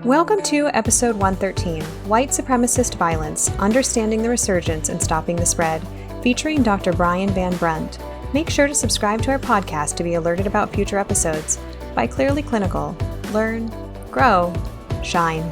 Welcome to episode 113, White Supremacist Violence, Understanding the Resurgence and Stopping the Spread, featuring Dr. Brian Van Brunt. Make sure to subscribe to our podcast to be alerted about future episodes. By Clearly Clinical. Learn, grow, shine.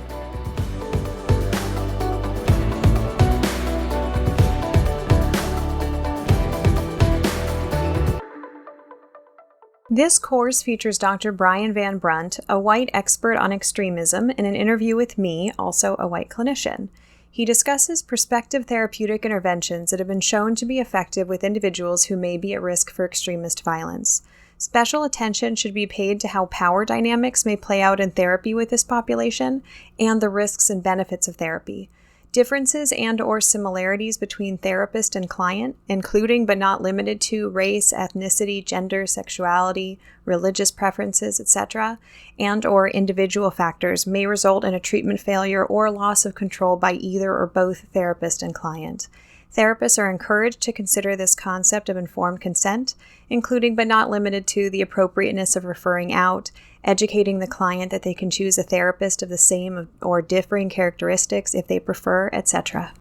This course features Dr. Brian Van Brunt, a white expert on extremism, in an interview with me, also a white clinician. He discusses prospective therapeutic interventions that have been shown to be effective with individuals who may be at risk for extremist violence. Special attention should be paid to how power dynamics may play out in therapy with this population and the risks and benefits of therapy. Differences and/or similarities between therapist and client, including but not limited to race, ethnicity, gender, sexuality, religious preferences, etc., and/or individual factors may result in a treatment failure or loss of control by either or both therapist and client. Therapists are encouraged to consider this concept of informed consent, including but not limited to the appropriateness of referring out, educating the client that they can choose a therapist of the same or differing characteristics if they prefer, etc.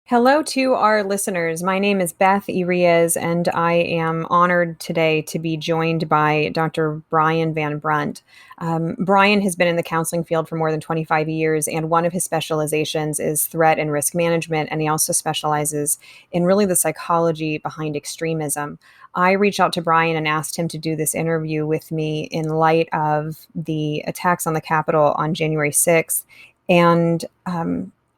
Hello to our listeners. My name is Beth Irias, and I am honored today to be joined by Dr. Brian Van Brunt. Brian has been in the counseling field for more than 25 years, and one of his specializations is threat and risk management, and he also specializes in really the psychology behind extremism. I reached out to Brian and asked him to do this interview with me in light of the attacks on the Capitol on January 6th, and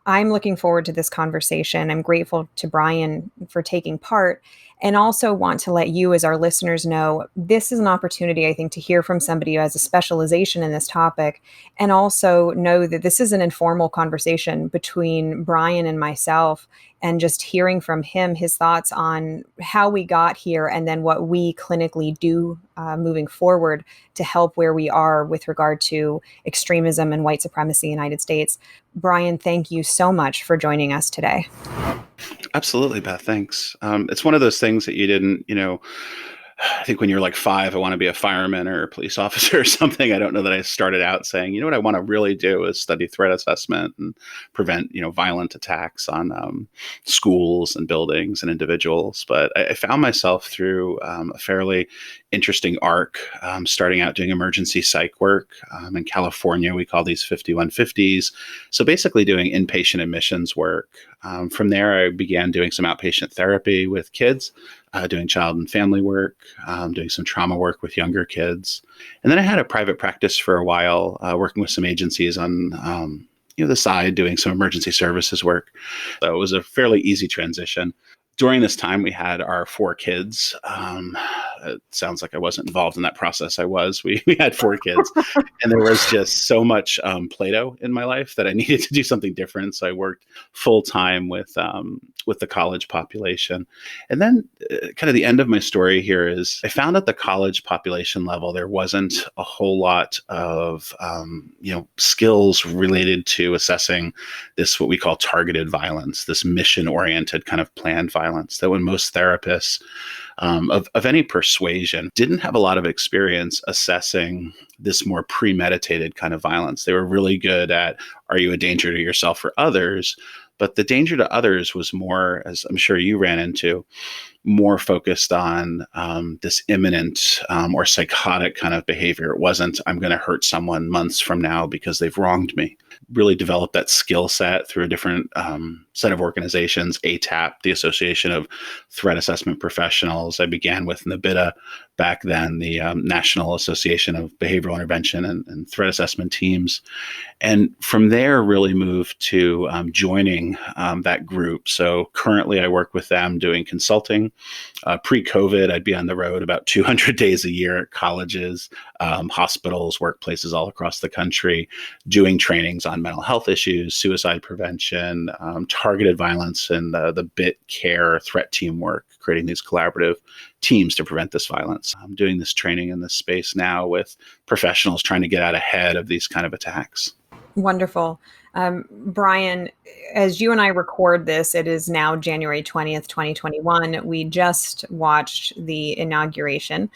I'm looking forward to this conversation. I'm grateful to Brian for taking part, and also want to let you as our listeners know this is an opportunity, I think, to hear from somebody who has a specialization in this topic, and also know that this is an informal conversation between Brian and myself, and just hearing from him his thoughts on how we got here and then what we clinically do moving forward to help where we are with regard to extremism and white supremacy in the United States. Brian, thank you so much for joining us today. Absolutely, Beth. Thanks. It's one of those things that you didn't, I think when you're like 5, I want to be a fireman or a police officer or something. I don't know that I started out saying, what I want to really do is study threat assessment and prevent, violent attacks on schools and buildings and individuals. But I found myself through a fairly interesting arc, starting out doing emergency psych work. In California, we call these 5150s. So basically doing inpatient admissions work. From there, I began doing some outpatient therapy with kids, doing child and family work, doing some trauma work with younger kids. And then I had a private practice for a while, working with some agencies on the side, doing some emergency services work. So it was a fairly easy transition. During this time, we had our 4 kids. It sounds like I wasn't involved in that process. I was. We had 4 kids. And there was just so much Play-Doh in my life that I needed to do something different. So I worked full-time with the college population. And then kind of the end of my story here is I found at the college population level, there wasn't a whole lot of skills related to assessing this, what we call targeted violence, this mission-oriented kind of planned violence. That when most therapists of any persuasion didn't have a lot of experience assessing this more premeditated kind of violence. They were really good at, are you a danger to yourself or others? But the danger to others was more, as I'm sure you ran into, more focused on this imminent or psychotic kind of behavior. It wasn't, I'm going to hurt someone months from now because they've wronged me. Really developed that skill set through a different set of organizations, ATAP, the Association of Threat Assessment Professionals. I began with NABITA back then, the National Association of Behavioral Intervention and Threat Assessment Teams. And from there, really moved to joining that group. So currently I work with them doing consulting. Pre-COVID, I'd be on the road about 200 days a year at colleges, hospitals, workplaces all across the country, doing trainings on mental health issues, suicide prevention, targeted violence, and the BIT care threat team work, creating these collaborative teams to prevent this violence. I'm doing this training in this space now with professionals trying to get out ahead of these kind of attacks. Wonderful. Brian, as you and I record this, it is now January 20th, 2021. We just watched the inauguration.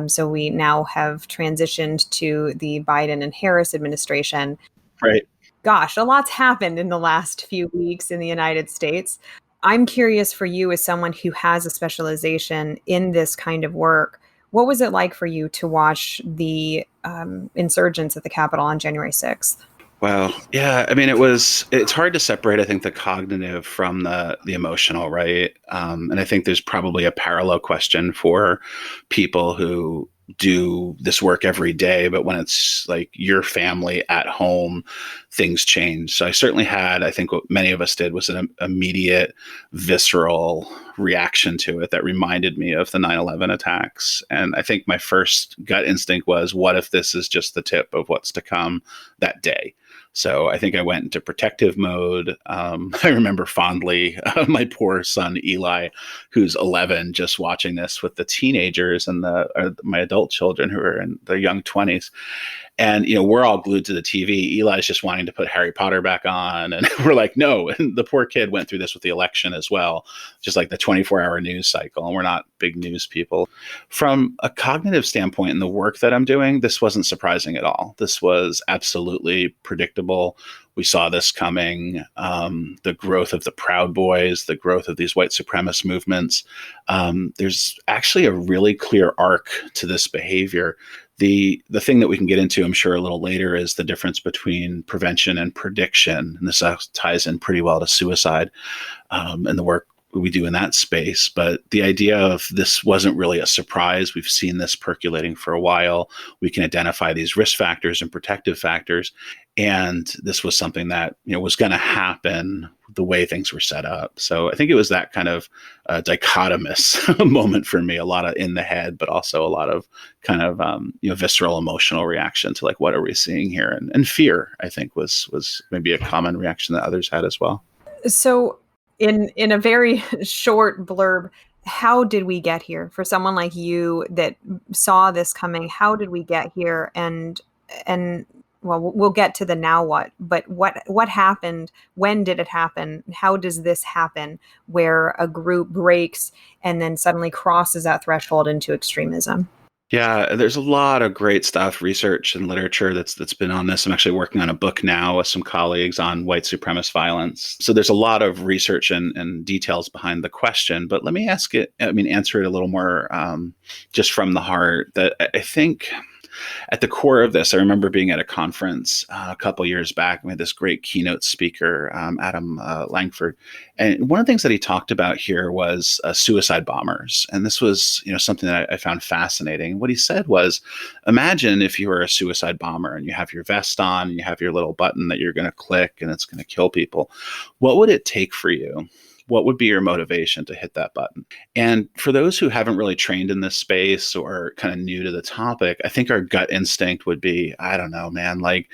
So we now have transitioned to the Biden and Harris administration. Right. Gosh, a lot's happened in the last few weeks in the United States. I'm curious for you, as someone who has a specialization in this kind of work, what was it like for you to watch the insurgents at the Capitol on January 6th? Well, yeah, I mean, it's hard to separate, I think, the cognitive from the emotional, right? And I think there's probably a parallel question for people who do this work every day, but when it's like your family at home, things change. So I certainly had, I think what many of us did was an immediate visceral reaction to it that reminded me of the 9/11 attacks. And I think my first gut instinct was, what if this is just the tip of what's to come that day? So I think I went into protective mode. I remember fondly my poor son Eli, who's 11, just watching this with the teenagers and my adult children who are in their young 20s. And, we're all glued to the TV. Eli's just wanting to put Harry Potter back on. And we're like, no. And the poor kid went through this with the election as well, just like the 24-hour news cycle. And we're not big news people. From a cognitive standpoint in the work that I'm doing, this wasn't surprising at all. This was absolutely predictable. We saw this coming. The growth of the Proud Boys, the growth of these white supremacist movements. There's actually a really clear arc to this behavior. The thing that we can get into, I'm sure, a little later is the difference between prevention and prediction. And this ties in pretty well to suicide and the work we do in that space. But the idea of this wasn't really a surprise. We've seen this percolating for a while. We can identify these risk factors and protective factors. And this was something that, was going to happen the way things were set up. So I think it was that kind of dichotomous moment for me, a lot of in the head, but also a lot of kind of, visceral emotional reaction to like, what are we seeing here? And fear, I think, was maybe a common reaction that others had as well. So, in a very short blurb, how did we get here? For someone like you that saw this coming, how did we get here? And well, we'll get to the now what, but what happened? When did it happen? How does this happen where a group breaks and then suddenly crosses that threshold into extremism? Yeah, there's a lot of great stuff, research and literature that's been on this. I'm actually working on a book now with some colleagues on white supremacist violence. So there's a lot of research and details behind the question. But let me answer it a little more just from the heart. That I think at the core of this, I remember being at a conference a couple years back. We had this great keynote speaker, Adam Langford, and one of the things that he talked about here was suicide bombers. And this was, something that I found fascinating. What he said was, imagine if you were a suicide bomber and you have your vest on and you have your little button that you're going to click and it's going to kill people. What would it take for you? What would be your motivation to hit that button? And for those who haven't really trained in this space or kind of new to the topic, I think our gut instinct would be, I don't know, man, like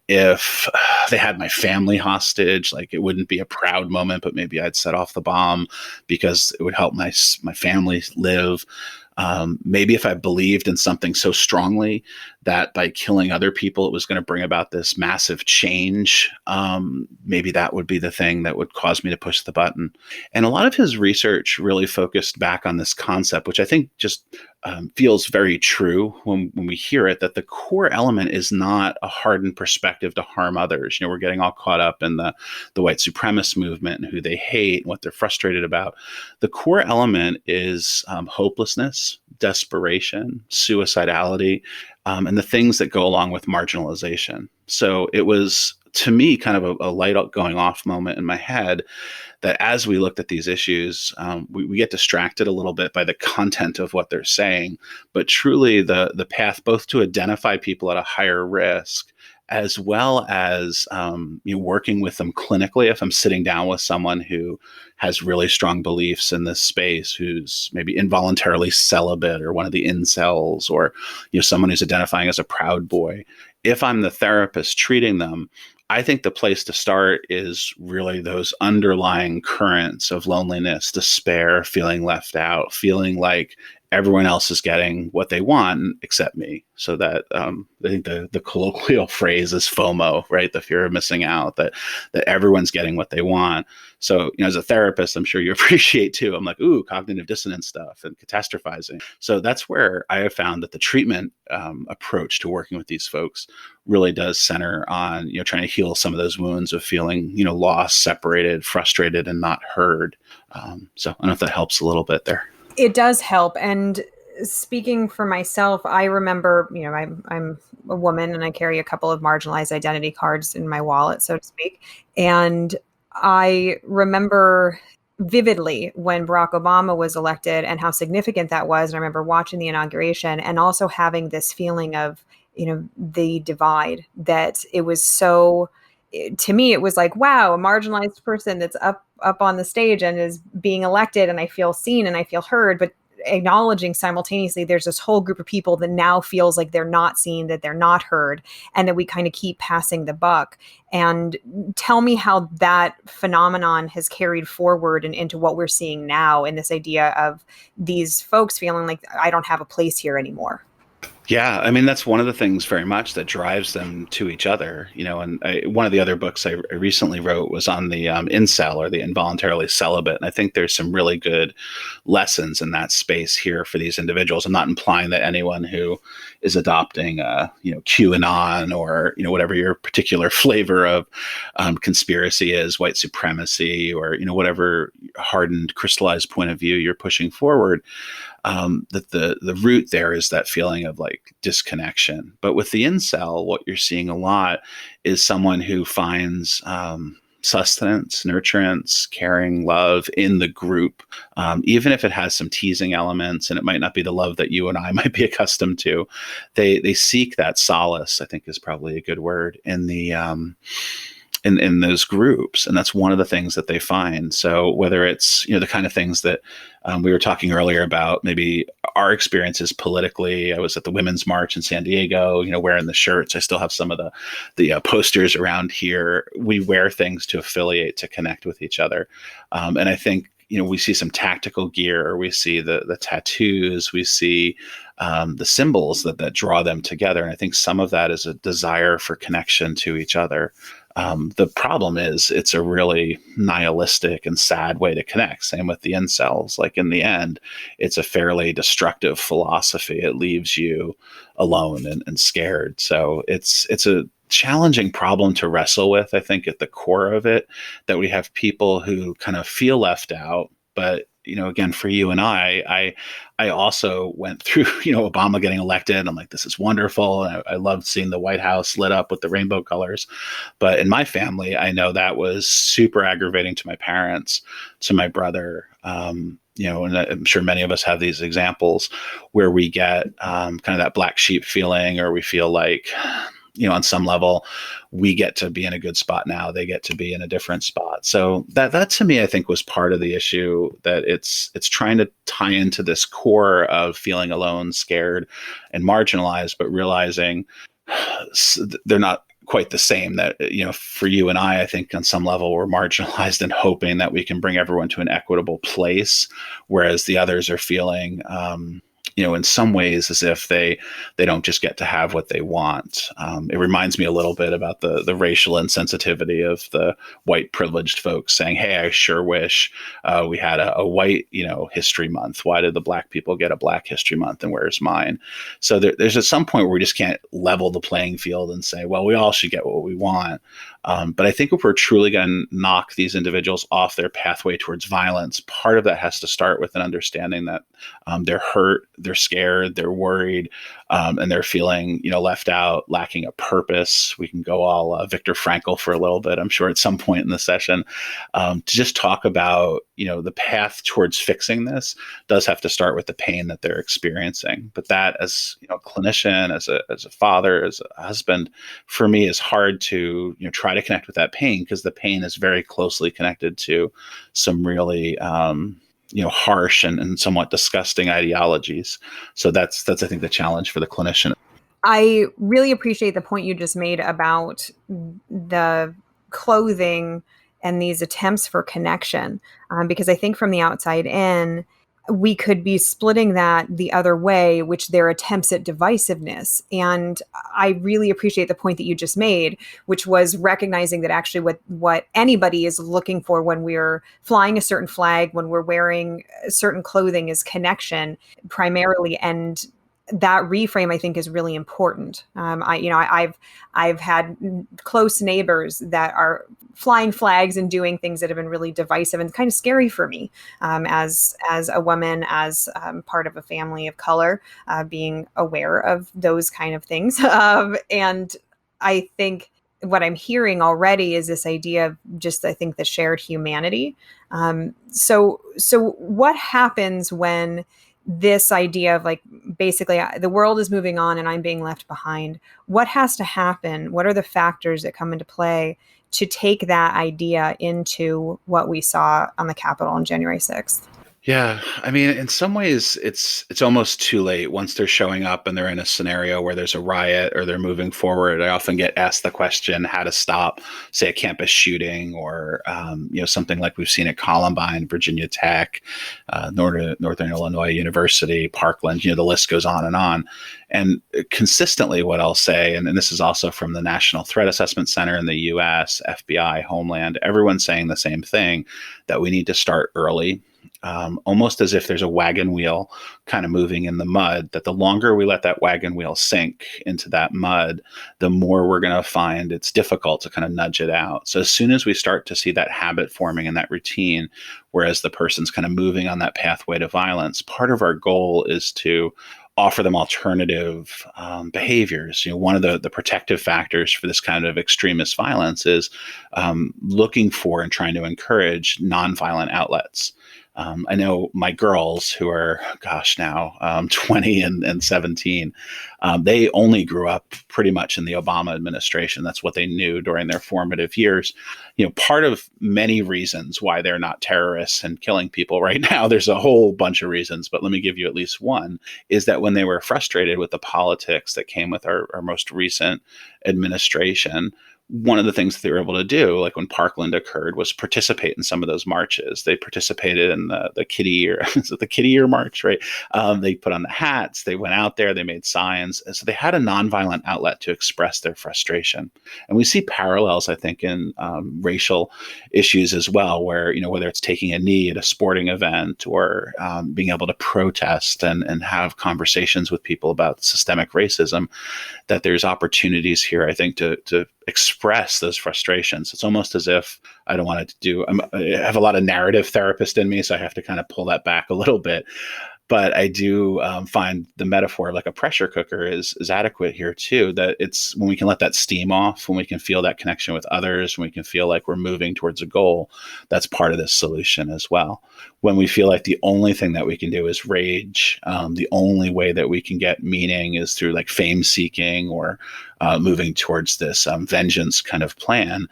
if they had my family hostage, like it wouldn't be a proud moment, but maybe I'd set off the bomb because it would help my family live. Maybe if I believed in something so strongly that by killing other people, it was going to bring about this massive change, maybe that would be the thing that would cause me to push the button. And a lot of his research really focused back on this concept, which I think just feels very true when we hear it, that the core element is not a hardened perspective to harm others. We're getting all caught up in the white supremacist movement and who they hate and what they're frustrated about. The core element is hopelessness, desperation, suicidality, and the things that go along with marginalization. So it was, to me, kind of a light going off moment in my head that as we looked at these issues, we get distracted a little bit by the content of what they're saying, but truly the path both to identify people at a higher risk as well as working with them clinically. If I'm sitting down with someone who has really strong beliefs in this space, who's maybe involuntarily celibate or one of the incels, or someone who's identifying as a proud boy, if I'm the therapist treating them, I think the place to start is really those underlying currents of loneliness, despair, feeling left out, feeling like everyone else is getting what they want except me. So that I think the colloquial phrase is FOMO, right? The fear of missing out, that everyone's getting what they want. So, as a therapist, I'm sure you appreciate too. I'm like, ooh, cognitive dissonance stuff and catastrophizing. So that's where I have found that the treatment approach to working with these folks really does center on, trying to heal some of those wounds of feeling, lost, separated, frustrated, and not heard. So I don't know if that helps a little bit there. It does help. And speaking for myself, I remember, I'm a woman and I carry a couple of marginalized identity cards in my wallet, so to speak. And I remember vividly when Barack Obama was elected and how significant that was. And I remember watching the inauguration and also having this feeling of, the divide, that it was so, to me, it was like, wow, a marginalized person that's up on the stage and is being elected, and I feel seen and I feel heard, but acknowledging simultaneously there's this whole group of people that now feels like they're not seen, that they're not heard, and that we kind of keep passing the buck. And tell me how that phenomenon has carried forward and into what we're seeing now in this idea of these folks feeling like I don't have a place here anymore. Yeah, I mean, that's one of the things very much that drives them to each other, and one of the other books I recently wrote was on the incel, or the involuntarily celibate. And I think there's some really good lessons in that space here for these individuals. I'm not implying that anyone who is adopting, QAnon, or, whatever your particular flavor of conspiracy is, white supremacy, or, whatever hardened, crystallized point of view you're pushing forward, that the root there is that feeling of like disconnection. But with the incel, what you're seeing a lot is someone who finds sustenance, nurturance, caring, love in the group, even if it has some teasing elements and it might not be the love that you and I might be accustomed to. They seek that solace, I think is probably a good word, in the in those groups. And that's one of the things that they find. So whether it's, the kind of things that we were talking earlier about, maybe our experiences politically. I was at the Women's March in San Diego, wearing the shirts. I still have some of the posters around here. We wear things to affiliate, to connect with each other. And I think, we see some tactical gear, we see the tattoos, we see the symbols that draw them together. And I think some of that is a desire for connection to each other. The problem is it's a really nihilistic and sad way to connect. Same with the incels. Like, in the end, it's a fairly destructive philosophy. It leaves you alone and scared. So it's a challenging problem to wrestle with, I think, at the core of it, that we have people who kind of feel left out. But, again, for you and I also went through, Obama getting elected. I'm like, this is wonderful. I loved seeing the White House lit up with the rainbow colors. But in my family, I know that was super aggravating to my parents, to my brother. And I'm sure many of us have these examples where we get kind of that black sheep feeling, or we feel like, on some level, we get to be in a good spot now, they get to be in a different spot. So that to me, I think, was part of the issue, that it's trying to tie into this core of feeling alone, scared, and marginalized, but realizing they're not quite the same. That, for you and I think on some level we're marginalized and hoping that we can bring everyone to an equitable place, whereas the others are feeling, in some ways as if they don't just get to have what they want. It reminds me a little bit about the racial insensitivity of the white privileged folks saying, hey, I sure wish we had a white, history month. Why did the black people get a Black History Month, and where's mine? So there's at some point where we just can't level the playing field and say, well, we all should get what we want. But I think if we're truly going to knock these individuals off their pathway towards violence, part of that has to start with an understanding that they're hurt, they're scared, they're worried, and they're feeling, left out, lacking a purpose. We can go all Viktor Frankl for a little bit, I'm sure, at some point in the session, to just talk about, the path towards fixing this does have to start with the pain that they're experiencing. But that, as a clinician, as a father, as a husband, for me, is hard to try to connect with that pain, because the pain is very closely connected to some really harsh and somewhat disgusting ideologies. So that's I think the challenge for the clinician. I really appreciate the point you just made about the clothing and these attempts for connection, because I think from the outside in, we could be splitting that the other way, which their attempts at divisiveness. And I really appreciate the point that you just made, which was recognizing that actually what anybody is looking for when we're flying a certain flag, when we're wearing certain clothing, is connection primarily. And that reframe, I think, is really important. I've had close neighbors that are flying flags and doing things that have been really divisive and kind of scary for me, as a woman, as part of a family of color, being aware of those kind of things. And I think what I'm hearing already is this idea of just, I think, the shared humanity. So what happens when this idea of, like, basically the world is moving on and I'm being left behind? What has to happen? What are the factors that come into play to take that idea into what we saw on the Capitol on January 6th? Yeah, I mean, in some ways, it's almost too late once they're showing up and they're in a scenario where there's a riot or they're moving forward. I often get asked the question how to stop, say, a campus shooting, or something like we've seen at Columbine, Virginia Tech, Northern Illinois University, Parkland. The list goes on and on. And consistently, what I'll say, and this is also from the National Threat Assessment Center in the U.S., FBI, Homeland, everyone's saying the same thing, that we need to start early. Almost as if there's a wagon wheel kind of moving in the mud, that the longer we let that wagon wheel sink into that mud, the more we're going to find it's difficult to kind of nudge it out. So as soon as we start to see that habit forming and that routine, whereas the person's kind of moving on that pathway to violence, part of our goal is to offer them alternative behaviors. One of the protective factors for this kind of extremist violence is looking for and trying to encourage nonviolent outlets. I know my girls, who are, now 20 and 17, they only grew up pretty much in the Obama administration. That's what they knew during their formative years. Part of many reasons why they're not terrorists and killing people right now, there's a whole bunch of reasons, but let me give you at least one, is that when they were frustrated with the politics that came with our most recent administration, one of the things that they were able to do, like when Parkland occurred, was participate in some of those marches. They participated in the kitty ear, is it the kitty ear march, right? They put on the hats, they went out there, they made signs. And so they had a nonviolent outlet to express their frustration. And we see parallels, I think, in racial issues as well, where, whether it's taking a knee at a sporting event, or being able to protest and have conversations with people about systemic racism, that there's opportunities here, I think, to express those frustrations. It's almost as if I don't want to I have a lot of narrative therapist in me, so I have to kind of pull that back a little bit. But I do find the metaphor of like a pressure cooker is adequate here too, that it's when we can let that steam off, when we can feel that connection with others, when we can feel like we're moving towards a goal, that's part of this solution as well. When we feel like the only thing that we can do is rage, the only way that we can get meaning is through like fame seeking, or moving towards this vengeance kind of plan.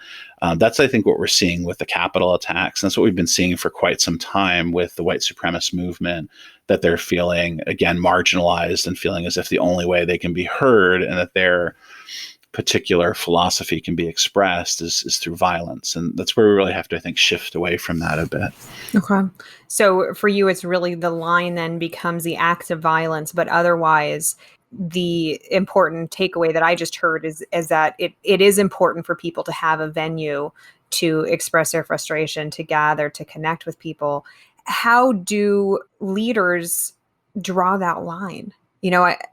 That's, I think, what we're seeing with the Capitol attacks. And that's what we've been seeing for quite some time with the white supremacist movement, that they're feeling, again, marginalized and feeling as if the only way they can be heard and that their particular philosophy can be expressed is through violence. And that's where we really have to, I think, shift away from that a bit. Okay. So for you, it's really the line then becomes the acts of violence, but otherwise the important takeaway that I just heard is that it is important for people to have a venue to express their frustration, to gather, to connect with people. How do leaders draw that line?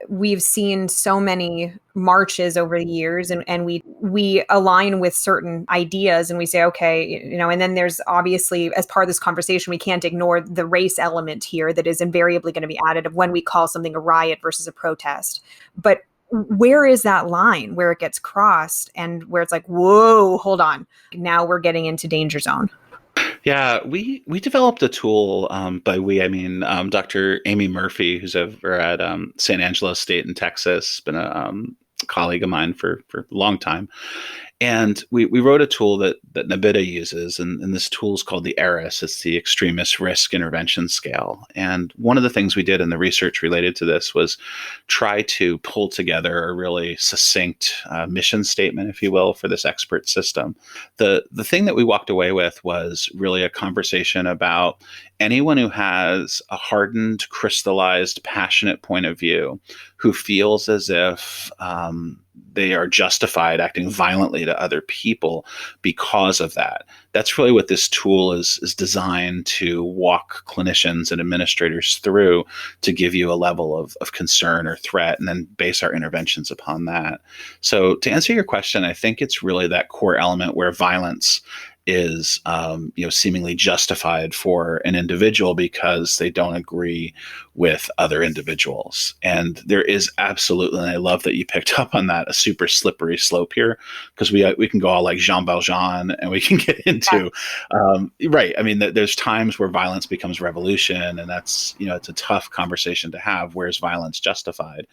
We've seen so many marches over the years, and we align with certain ideas, and we say, okay, and then there's obviously, as part of this conversation, we can't ignore the race element here that is invariably going to be added of when we call something a riot versus a protest. But where is that line where it gets crossed and where it's like, whoa, hold on, now we're getting into danger zone? Yeah, we developed a tool. By we, I mean Dr. Amy Murphy, who's over at San Angelo State in Texas, been a colleague of mine for a long time. And we wrote a tool that NABITA uses, and this tool is called the ERIS. It's the Extremist Risk Intervention Scale. And one of the things we did in the research related to this was try to pull together a really succinct mission statement, if you will, for this expert system. The thing that we walked away with was really a conversation about anyone who has a hardened, crystallized, passionate point of view, who feels as if they are justified acting violently to other people because of that. That's really what this tool is designed to walk clinicians and administrators through, to give you a level of concern or threat, and then base our interventions upon that. So to answer your question, I think it's really that core element where violence is seemingly justified for an individual because they don't agree with other individuals. And there is absolutely, and I love that you picked up on that, a super slippery slope here, because we can go all like Jean Valjean, and we can get into right. I mean, there's times where violence becomes revolution, and that's, it's a tough conversation to have. Where's violence justified?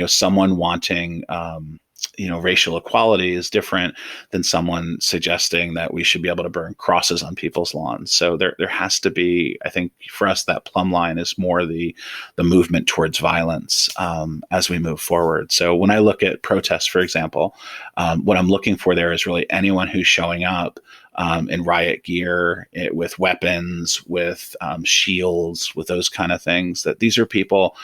Someone wanting racial equality is different than someone suggesting that we should be able to burn crosses on people's lawns. So there has to be, I think, for us, that plumb line is more the movement towards violence as we move forward. So when I look at protests, for example, what I'm looking for there is really anyone who's showing up in riot gear, with weapons, with shields, with those kind of things. That these are people.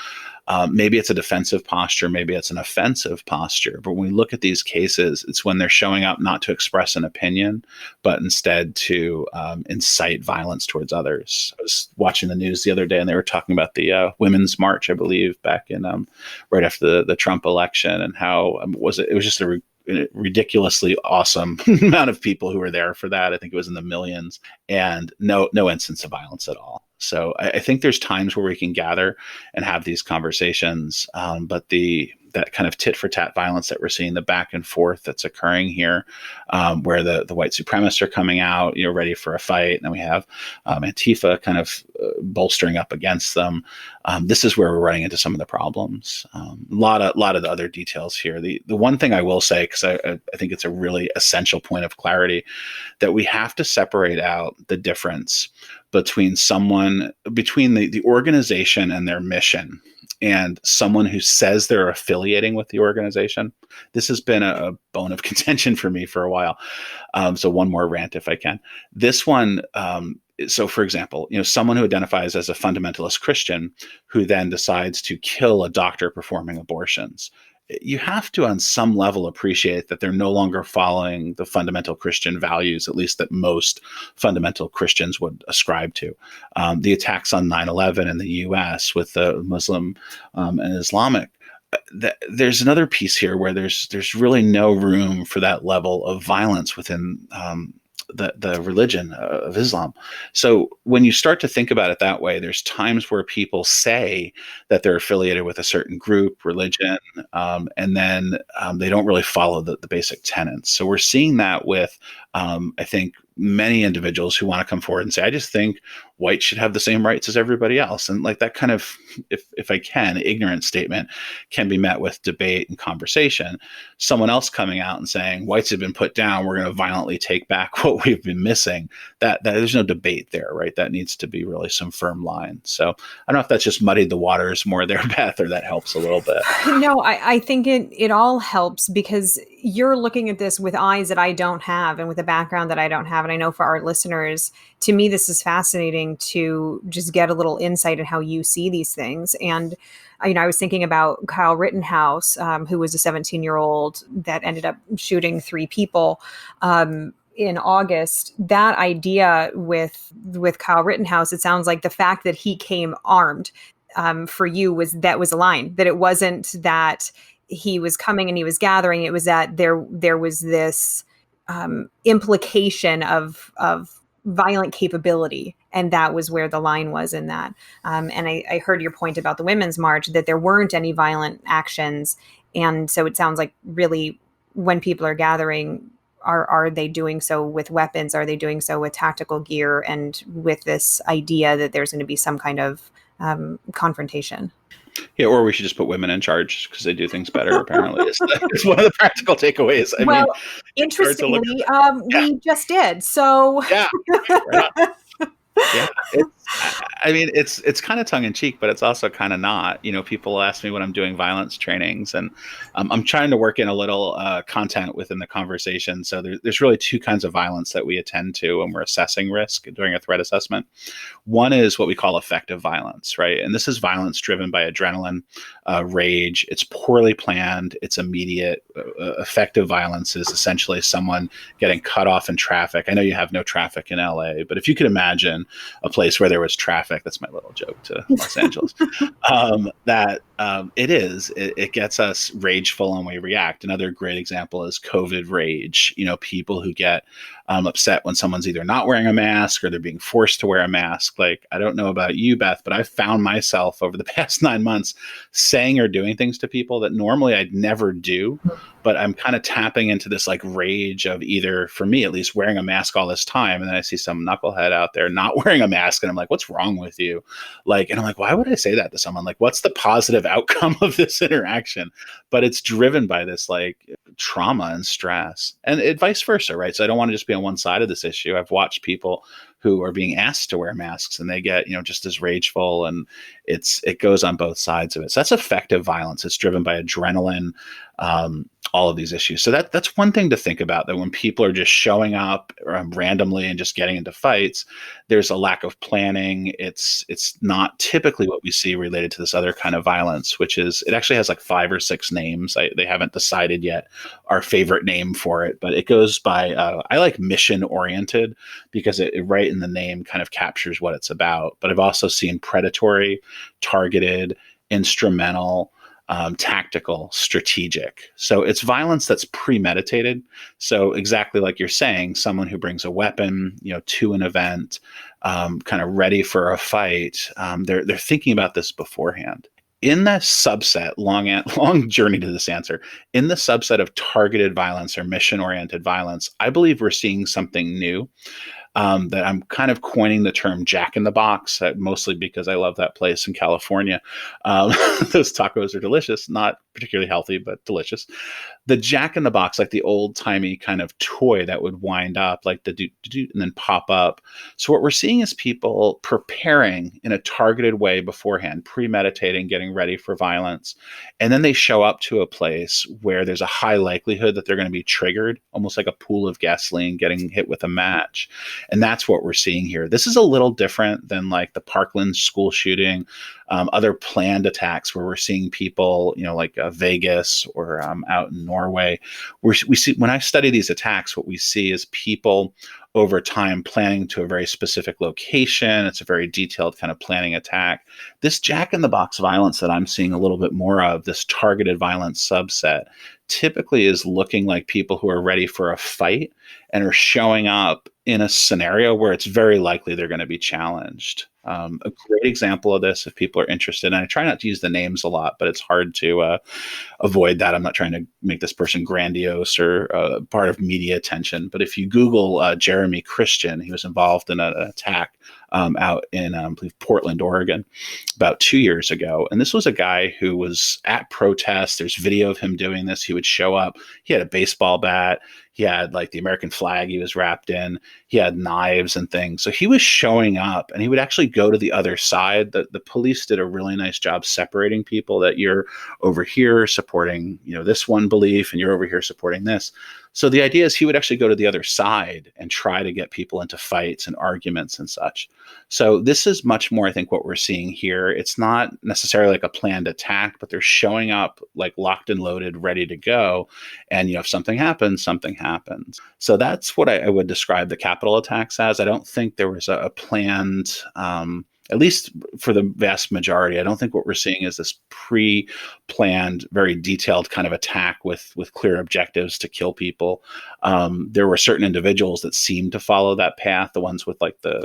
Maybe it's a defensive posture, maybe it's an offensive posture. But when we look at these cases, it's when they're showing up not to express an opinion, but instead to incite violence towards others. I was watching the news the other day, and they were talking about the Women's March, I believe, back in right after the Trump election, and how it was just a ridiculously awesome amount of people who were there for that. I think it was in the millions, and no instance of violence at all. So I think there's times where we can gather and have these conversations, but that kind of tit for tat violence that we're seeing, the back and forth that's occurring here, where the white supremacists are coming out, ready for a fight, and then we have Antifa kind of bolstering up against them. This is where we're running into some of the problems. A lot of the other details here. The one thing I will say, because I think it's a really essential point of clarity, that we have to separate out the difference between the organization and their mission, and someone who says they're affiliating with the organization. This has been a bone of contention for me for a while. So one more rant if I can. This one, so for example, someone who identifies as a fundamentalist Christian who then decides to kill a doctor performing abortions. You have to, on some level, appreciate that they're no longer following the fundamental Christian values, at least that most fundamental Christians would ascribe to. The attacks on 9/11 in the U.S. with the Muslim and Islamic, there's another piece here where there's really no room for that level of violence within the religion of Islam. So when you start to think about it that way, there's times where people say that they're affiliated with a certain group, religion, and then they don't really follow the basic tenets. So we're seeing that with, I think, many individuals who want to come forward and say, I just think whites should have the same rights as everybody else. And like that kind of, if I can, ignorant statement can be met with debate and conversation. Someone else coming out and saying whites have been put down, we're going to violently take back what we've been missing. That there's no debate there, right? That needs to be really some firm line. So I don't know if that's just muddied the waters more there, Beth, or that helps a little bit. No, I think it all helps, because you're looking at this with eyes that I don't have and with a background that I don't have. And I know for our listeners, to me, this is fascinating to just get a little insight in how you see these things. And, I was thinking about Kyle Rittenhouse, who was a 17-year-old that ended up shooting 3 people in August. That idea with Kyle Rittenhouse, it sounds like the fact that he came armed for you was a line, that it wasn't that he was coming and he was gathering. It was that there was this implication of violent capability, and that was where the line was in that. And I heard your point about the Women's March, that there weren't any violent actions, and so it sounds like really when people are gathering, are they doing so with weapons? Are they doing so with tactical gear, and with this idea that there's going to be some kind of confrontation? Yeah, or we should just put women in charge because they do things better, apparently. It's one of the practical takeaways. I mean, start to look Interestingly, at we just did. So yeah, right on. Yeah, I mean, it's kind of tongue in cheek, but it's also kind of not. People ask me when I'm doing violence trainings, and I'm trying to work in a little content within the conversation. So there's really two kinds of violence that we attend to when we're assessing risk during a threat assessment. One is what we call effective violence, right? And this is violence driven by adrenaline, rage. It's poorly planned. It's immediate. Effective violence is essentially someone getting cut off in traffic. I know you have no traffic in LA, but if you could imagine a place where there was traffic, that's my little joke to Los Angeles, it gets us rageful and we react. Another great example is COVID rage. People who get upset when someone's either not wearing a mask or they're being forced to wear a mask. Like, I don't know about you, Beth, but I've found myself over the past 9 months saying or doing things to people that normally I'd never do. But I'm kind of tapping into this like rage of either, for me at least, wearing a mask all this time. And then I see some knucklehead out there not wearing a mask. And I'm like, what's wrong with you? And I'm like, why would I say that to someone? Like, what's the positive outcome of this interaction? But it's driven by this like trauma and stress, and vice versa, right? So I don't want to just be on one side of this issue. I've watched people who are being asked to wear masks and they get, just as rageful, and it goes on both sides of it. So that's effective violence. It's driven by adrenaline, all of these issues. So that's one thing to think about, that when people are just showing up randomly and just getting into fights, there's a lack of planning. It's not typically what we see related to this other kind of violence, which is, it actually has like 5 or 6 names. They haven't decided yet our favorite name for it, but it goes by, I like mission oriented, because it right in the name kind of captures what it's about. But I've also seen predatory, targeted, instrumental, tactical, strategic. So it's violence that's premeditated. So exactly like you're saying, someone who brings a weapon, to an event, kind of ready for a fight. They're thinking about this beforehand. In the subset, long journey to this answer, in the subset of targeted violence or mission-oriented violence, I believe we're seeing something new. That I'm kind of coining the term Jack in the Box, mostly because I love that place in California. Those tacos are delicious, not particularly healthy, but delicious. The Jack in the Box, like the old timey kind of toy that would wind up, like the do and then pop up. So what we're seeing is people preparing in a targeted way beforehand, premeditating, getting ready for violence. And then they show up to a place where there's a high likelihood that they're going to be triggered, almost like a pool of gasoline getting hit with a match. And that's what we're seeing here. This is a little different than like the Parkland school shooting, other planned attacks where we're seeing people, like Vegas or out in Norway. We see, when I study these attacks, what we see is people over time planning to a very specific location. It's a very detailed kind of planning attack. This Jack in the Box violence that I'm seeing a little bit more of, this targeted violence subset, typically is looking like people who are ready for a fight and are showing up in a scenario where it's very likely they're going to be challenged. A great example of this, if people are interested, and I try not to use the names a lot, but it's hard to avoid that. I'm not trying to make this person grandiose or part of media attention. But if you Google Jeremy Christian, he was involved in an attack out in, I believe, Portland, Oregon, about 2 years ago. And this was a guy who was at protests. There's video of him doing this. He would show up. He had a baseball bat. He had like the American flag he was wrapped in. He had knives and things. So he was showing up, and he would actually go to the other side. The police did a really nice job separating people, that you're over here supporting, this one belief, and you're over here supporting this. So the idea is he would actually go to the other side and try to get people into fights and arguments and such. So this is much more, I think, what we're seeing here. It's not necessarily like a planned attack, but they're showing up like locked and loaded, ready to go. And, if something happens, something happens. So that's what I would describe the Capitol attacks as. I don't think there was a planned, at least for the vast majority. I don't think what we're seeing is this pre-planned, very detailed kind of attack with clear objectives to kill people. There were certain individuals that seemed to follow that path, the ones with like the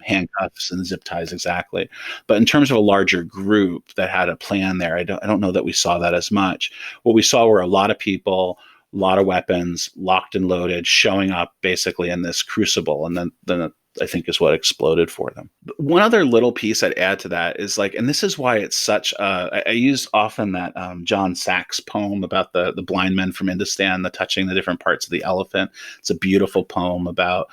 handcuffs and zip ties, exactly. But in terms of a larger group that had a plan there, I don't know that we saw that as much. What we saw were a lot of people, a lot of weapons, locked and loaded, showing up basically in this crucible. And then I think is what exploded for them. One other little piece I'd add to that is like, and this is why it's such I use often that John Sachs poem about the blind men from Indistan, the touching the different parts of the elephant. It's a beautiful poem about,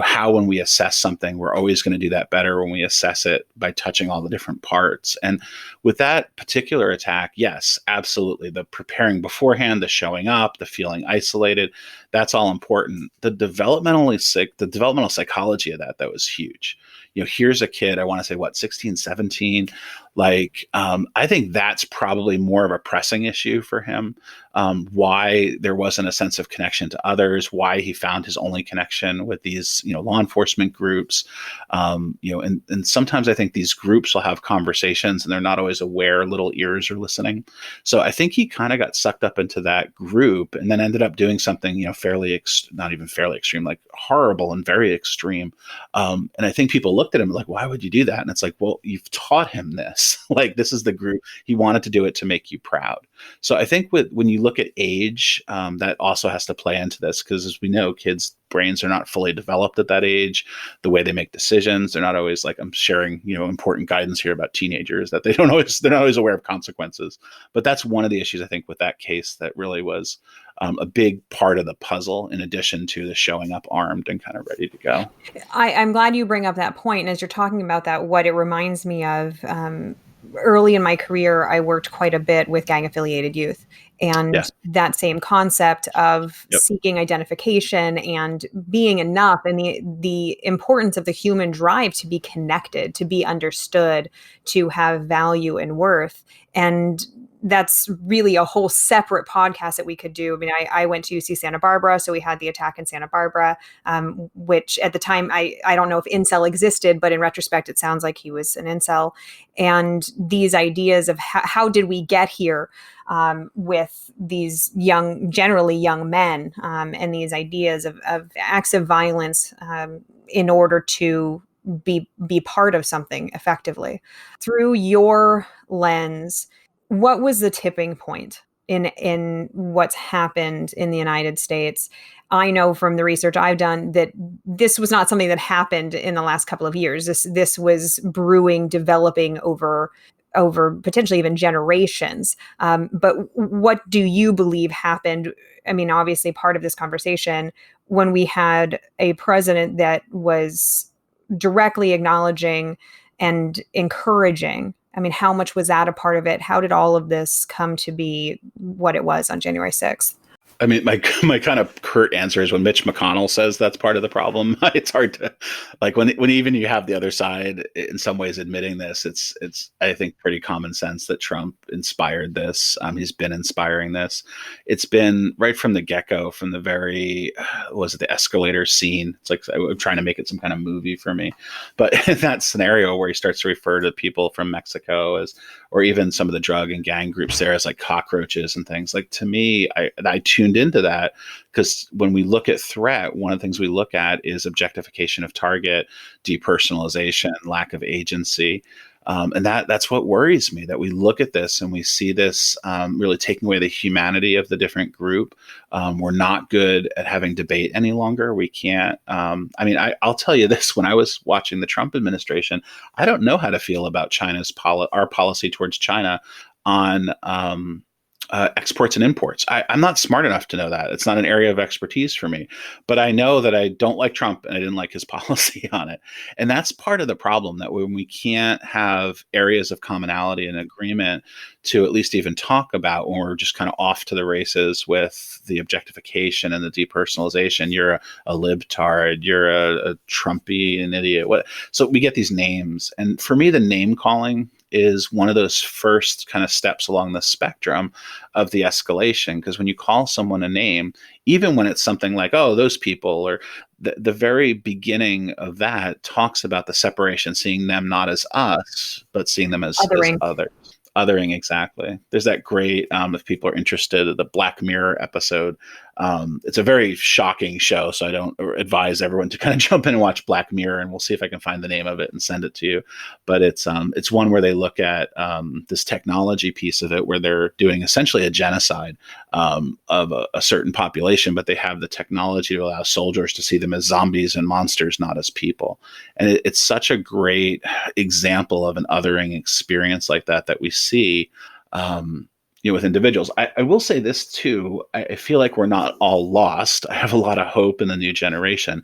how when we assess something, we're always going to do that better when we assess it by touching all the different parts. And with that particular attack, yes, absolutely. The preparing beforehand, the showing up, the feeling isolated, that's all important. The developmental psychology of that was huge. Here's a kid, I want to say, 16, 17. Like, I think that's probably more of a pressing issue for him. Why there wasn't a sense of connection to others, why he found his only connection with these, law enforcement groups. And sometimes I think these groups will have conversations and they're not always aware little ears are listening. So I think he kind of got sucked up into that group and then ended up doing something, not even fairly extreme, like horrible and very extreme. And I think people looked at him like, why would you do that? And it's like, well, you've taught him this. Like, this is the group. He wanted to do it to make you proud. So I think when you look at age, that also has to play into this, because as we know, kids' brains are not fully developed at that age. The way they make decisions, they're not always like, I'm sharing, important guidance here about teenagers, that they're not always aware of consequences. But that's one of the issues, I think, with that case that really was a big part of the puzzle, in addition to the showing up armed and kind of ready to go. I'm glad you bring up that point. And as you're talking about that, what it reminds me of, early in my career, I worked quite a bit with gang-affiliated youth. And that same concept of seeking identification and being enough, and the importance of the human drive to be connected, to be understood, to have value and worth. And that's really a whole separate podcast that we could do. I mean, I went to UC Santa Barbara, so we had the attack in Santa Barbara, which at the time, I don't know if incel existed, but in retrospect, it sounds like he was an incel. And these ideas of how did we get here with these generally young men, and these ideas of acts of violence in order to be part of something effectively. Through your lens, what was the tipping point in what's happened in the United States? I know from the research I've done that this was not something that happened in the last couple of years. This was brewing, developing over potentially even generations. But what do you believe happened? I mean, obviously part of this conversation, when we had a president that was directly acknowledging and encouraging, I mean, how much was that a part of it? How did all of this come to be what it was on January 6th? I mean, my kind of curt answer is when Mitch McConnell says that's part of the problem. It's hard to, like, when even you have the other side in some ways admitting this. It's I think pretty common sense that Trump inspired this. He's been inspiring this. It's been right from the get-go, from the very the escalator scene. It's like I'm trying to make it some kind of movie for me, but in that scenario where he starts to refer to people from Mexico as, or even some of the drug and gang groups there as like cockroaches and things. Like, to me, I tuned into that because when we look at threat, one of the things we look at is objectification of target, depersonalization, lack of agency. And that's what worries me, that we look at this and we see this really taking away the humanity of the different group. We're not good at having debate any longer. We can't. I'll tell you this, when I was watching the Trump administration, I don't know how to feel about our policy towards China on exports and imports. I'm not smart enough to know that. It's not an area of expertise for me. But I know that I don't like Trump and I didn't like his policy on it. And that's part of the problem, that when we can't have areas of commonality and agreement to at least even talk about, when we're just kind of off to the races with the objectification and the depersonalization. You're a libtard, you're a Trumpy, an idiot. So we get these names. And for me, the name calling is one of those first kind of steps along the spectrum of the escalation. Because when you call someone a name, even when it's something like, oh, those people, or the very beginning of that talks about the separation, seeing them not as us, but seeing them as others. Othering, exactly. There's that great, if people are interested, the Black Mirror episode It's a very shocking show, so I don't advise everyone to kind of jump in and watch Black Mirror, and we'll see if I can find the name of it and send it to you. But it's one where they look at this technology piece of it, where they're doing essentially a genocide of a certain population, but they have the technology to allow soldiers to see them as zombies and monsters, not as people. And it's such a great example of an othering experience like that we see. With individuals. I will say this too. I feel like we're not all lost. I have a lot of hope in the new generation.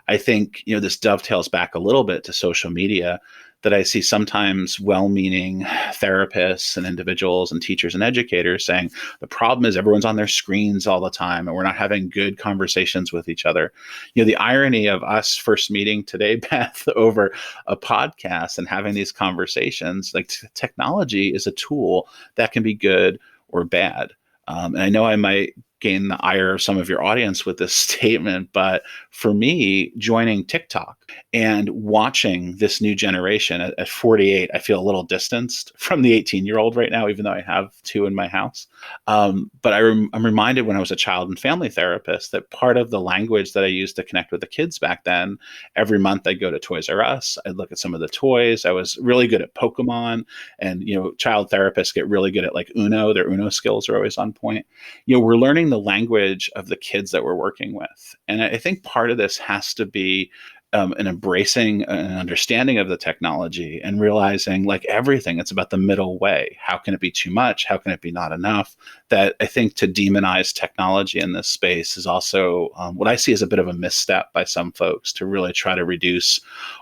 I think, this dovetails back a little bit to social media, that I see sometimes well-meaning therapists and individuals and teachers and educators saying the problem is everyone's on their screens all the time and we're not having good conversations with each other. The irony of us first meeting today, Beth, over a podcast and having these conversations, like technology is a tool that can be good or bad. And I know I might gain the ire of some of your audience with this statement, but for me, joining TikTok and watching this new generation at 48, I feel a little distanced from the 18-year-old right now, even though I have two in my house. But I'm reminded when I was a child and family therapist that part of the language that I used to connect with the kids back then, every month I'd go to Toys R Us, I'd look at some of the toys. I was really good at Pokemon, and child therapists get really good at like Uno. Their Uno skills are always on point. We're learning the language of the kids that we're working with. And I think part of this has to be an embracing an understanding of the technology and realizing, like everything, it's about the middle way. How can it be too much? How can it be not enough? That I think to demonize technology in this space is also what I see as a bit of a misstep by some folks to really try to reduce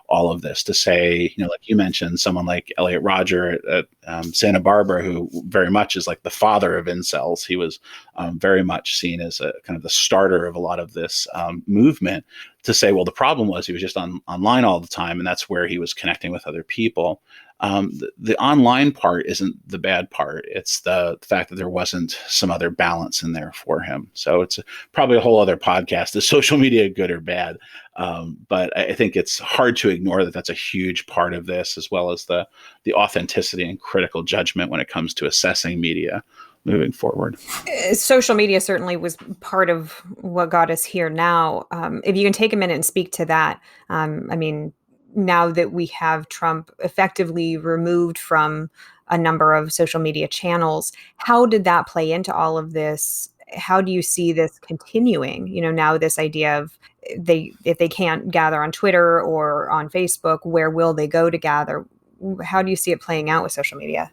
all of this, to say, like you mentioned, someone like Elliot Rodger at Santa Barbara, who very much is like the father of incels. He was very much seen as a kind of the starter of a lot of this movement, to say, well, the problem was he was just online all the time, and that's where he was connecting with other people. The online part isn't the bad part. It's the fact that there wasn't some other balance in there for him. So it's probably a whole other podcast. Is social media good or bad? But I think it's hard to ignore that that's a huge part of this, as well as the authenticity and critical judgment when it comes to assessing media moving forward. Social media certainly was part of what got us here now. If you can take a minute and speak to that, now that we have Trump effectively removed from a number of social media channels, how did that play into all of this? How do you see this continuing? Now this idea of if they can't gather on Twitter or on Facebook, where will they go to gather? How do you see it playing out with social media?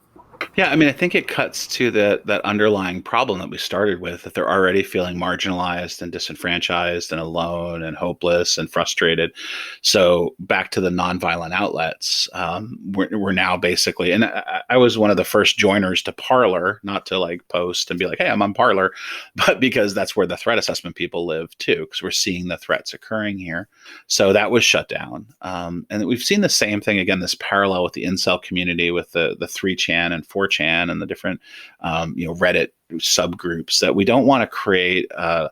Yeah, I think it cuts to that underlying problem that we started with, that they're already feeling marginalized and disenfranchised and alone and hopeless and frustrated. So back to the nonviolent outlets, we're now basically, and I was one of the first joiners to Parler, not to like post and be like, hey, I'm on Parler, but because that's where the threat assessment people live too, because we're seeing the threats occurring here. So that was shut down. And we've seen the same thing again, this parallel with the incel community, with the 3chan and 4chan and the different Reddit subgroups, that we don't want to create a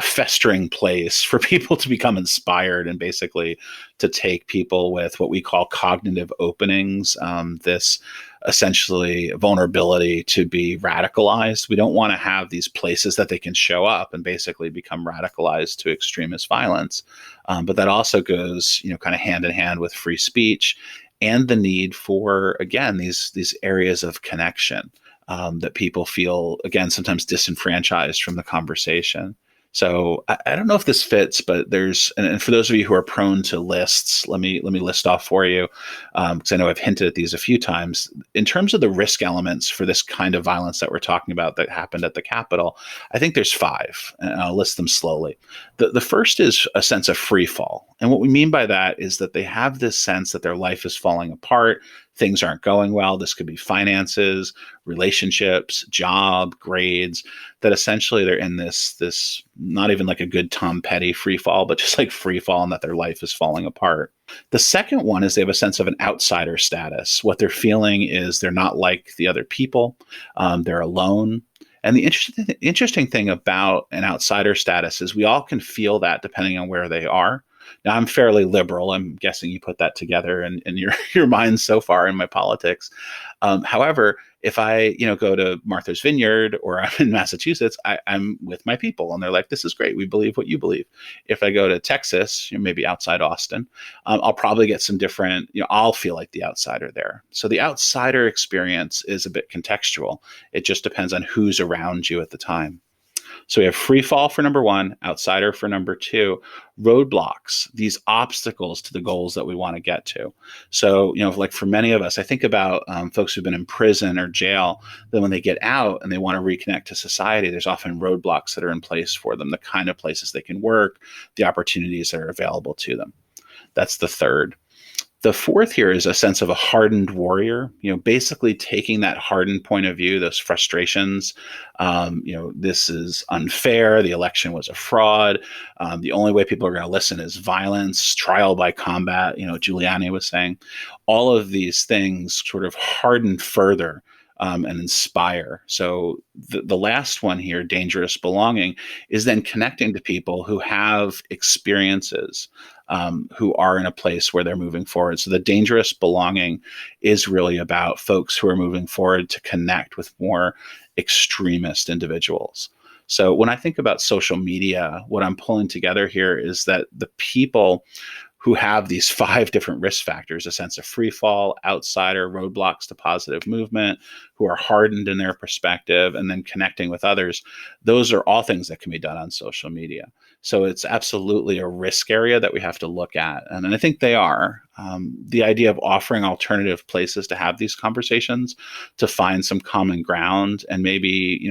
festering place for people to become inspired and basically to take people with what we call cognitive openings, this essentially vulnerability to be radicalized. We don't want to have these places that they can show up and basically become radicalized to extremist violence. But that also goes, kind of hand in hand with free speech and the need for, again, these areas of connection that people feel, again, sometimes disenfranchised from the conversation. So I don't know if this fits, but and for those of you who are prone to lists, let me list off for you, because I know I've hinted at these a few times. In terms of the risk elements for this kind of violence that we're talking about that happened at the Capitol, I think there's 5, and I'll list them slowly. The first is a sense of free fall. And what we mean by that is that they have this sense that their life is falling apart, things aren't going well. This could be finances, relationships, job, grades, that essentially they're in this not even like a good Tom Petty free fall, but just like free fall, and that their life is falling apart. The second one is they have a sense of an outsider status. What they're feeling is they're not like the other people. They're alone. And the interesting thing about an outsider status is we all can feel that depending on where they are. Now, I'm fairly liberal. I'm guessing you put that together in your mind so far in my politics. However, if I, go to Martha's Vineyard or I'm in Massachusetts, I'm with my people and they're like, this is great. We believe what you believe. If I go to Texas, maybe outside Austin, I'll probably get some different, I'll feel like the outsider there. So the outsider experience is a bit contextual. It just depends on who's around you at the time. So we have free fall for number one, outsider for number two, roadblocks, these obstacles to the goals that we want to get to. So, like for many of us, I think about folks who've been in prison or jail, then when they get out and they want to reconnect to society, there's often roadblocks that are in place for them, the kind of places they can work, the opportunities that are available to them. That's the third. The fourth here is a sense of a hardened warrior, basically taking that hardened point of view, those frustrations. This is unfair. The election was a fraud. The only way people are going to listen is violence, trial by combat, Giuliani was saying. All of these things sort of harden further and inspire. So the last one here, dangerous belonging, is then connecting to people who have experiences, who are in a place where they're moving forward. So the dangerous belonging is really about folks who are moving forward to connect with more extremist individuals. So when I think about social media, what I'm pulling together here is that the people who have these 5 different risk factors, a sense of free fall, outsider, roadblocks to positive movement, who are hardened in their perspective, and then connecting with others, those are all things that can be done on social media. So it's absolutely a risk area that we have to look at. And I think they are. The idea of offering alternative places to have these conversations, to find some common ground, and maybe,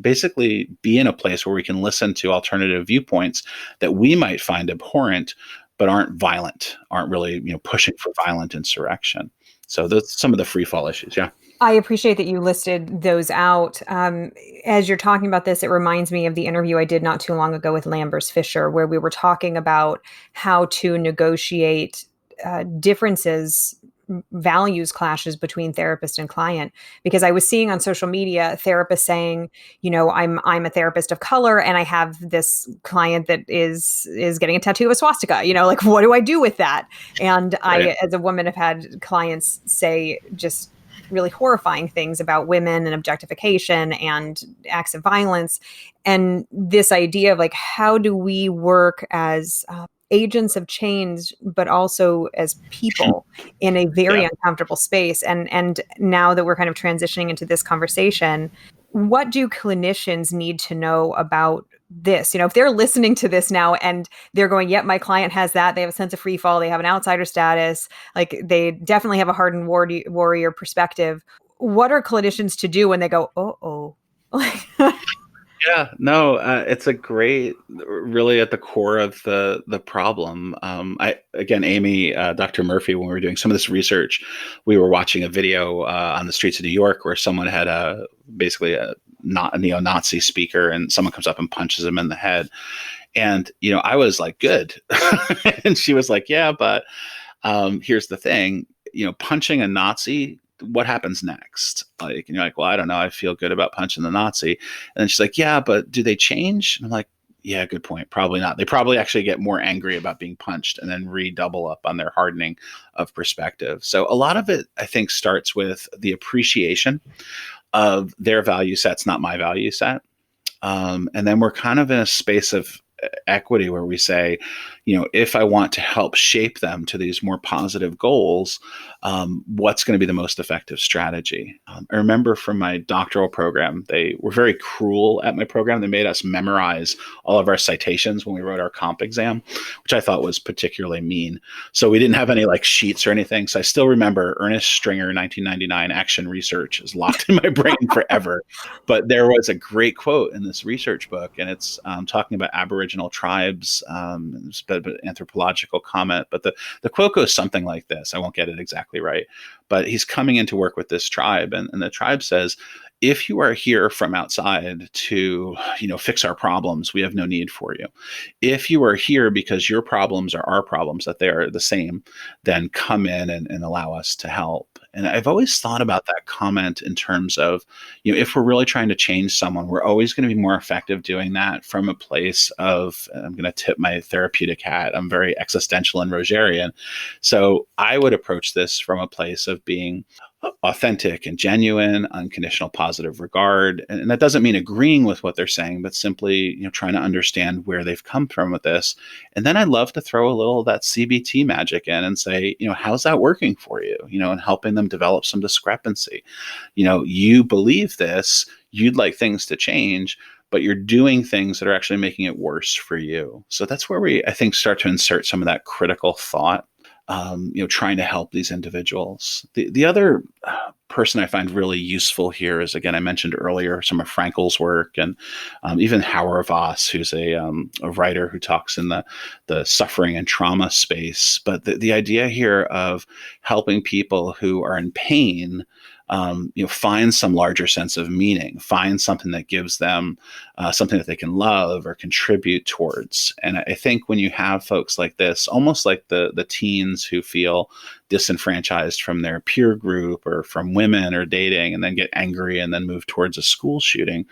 basically be in a place where we can listen to alternative viewpoints that we might find abhorrent, but aren't violent, aren't really, pushing for violent insurrection. So that's some of the free fall issues. Yeah. I appreciate that you listed those out. As you're talking about this, it reminds me of the interview I did not too long ago with Lambers Fisher, where we were talking about how to negotiate differences, values clashes between therapist and client, because I was seeing on social media therapists saying, I'm a therapist of color and I have this client that is getting a tattoo of a swastika, like what do I do with that? And Right. I, as a woman, have had clients say just really horrifying things about women and objectification and acts of violence. And this idea of like, how do we work as agents of change, but also as people in a very Yeah. uncomfortable space. And now that we're kind of transitioning into this conversation, what do clinicians need to know about this? If they're listening to this now and they're going, yep, my client has that, they have a sense of free fall, they have an outsider status, like they definitely have a hardened warrior perspective. What are clinicians to do when they go, oh? Yeah, no, it's a great, really at the core of the problem. Amy, Dr. Murphy, when we were doing some of this research, we were watching a video on the streets of New York where someone had basically a neo-Nazi speaker, and someone comes up and punches him in the head. And I was like, good, and she was like, yeah, but here's the thing, punching a Nazi, what happens next? Like, and you're like, well, I don't know. I feel good about punching the Nazi. And then she's like, yeah, but do they change? And I'm like, yeah, good point. Probably not. They probably actually get more angry about being punched and then redouble up on their hardening of perspective. So a lot of it, I think, starts with the appreciation of their value sets, not my value set. And then we're kind of in a space of equity where we say, if I want to help shape them to these more positive goals, what's going to be the most effective strategy? I remember from my doctoral program, they were very cruel at my program. They made us memorize all of our citations when we wrote our comp exam, which I thought was particularly mean. So we didn't have any like sheets or anything. So I still remember Ernest Stringer, 1999 Action Research is locked in my brain forever. But there was a great quote in this research book, and it's talking about Aboriginal tribes, but anthropological comment. But the quote goes something like this. I won't get it exactly right, but he's coming into work with this tribe, and the tribe says, if you are here from outside to, fix our problems, we have no need for you. If you are here because your problems are our problems, that they are the same, then come in and allow us to help. And I've always thought about that comment in terms of, if we're really trying to change someone, we're always going to be more effective doing that from a place of, I'm going to tip my therapeutic hat, I'm very existential and Rogerian. So I would approach this from a place of being authentic and genuine, unconditional positive regard. And that doesn't mean agreeing with what they're saying, but simply, trying to understand where they've come from with this. And then I love to throw a little of that CBT magic in and say, how's that working for you? And helping them develop some discrepancy. You believe this, you'd like things to change, but you're doing things that are actually making it worse for you. So that's where we, I think, start to insert some of that critical thought, trying to help these individuals. The other person I find really useful here is, again, I mentioned earlier some of Frankl's work, and even Hauerwas, who's a writer who talks in the suffering and trauma space. But the idea here of helping people who are in pain, find some larger sense of meaning, find something that gives them something that they can love or contribute towards. And I think when you have folks like this, almost like the teens who feel disenfranchised from their peer group or from women or dating and then get angry and then move towards a school shooting,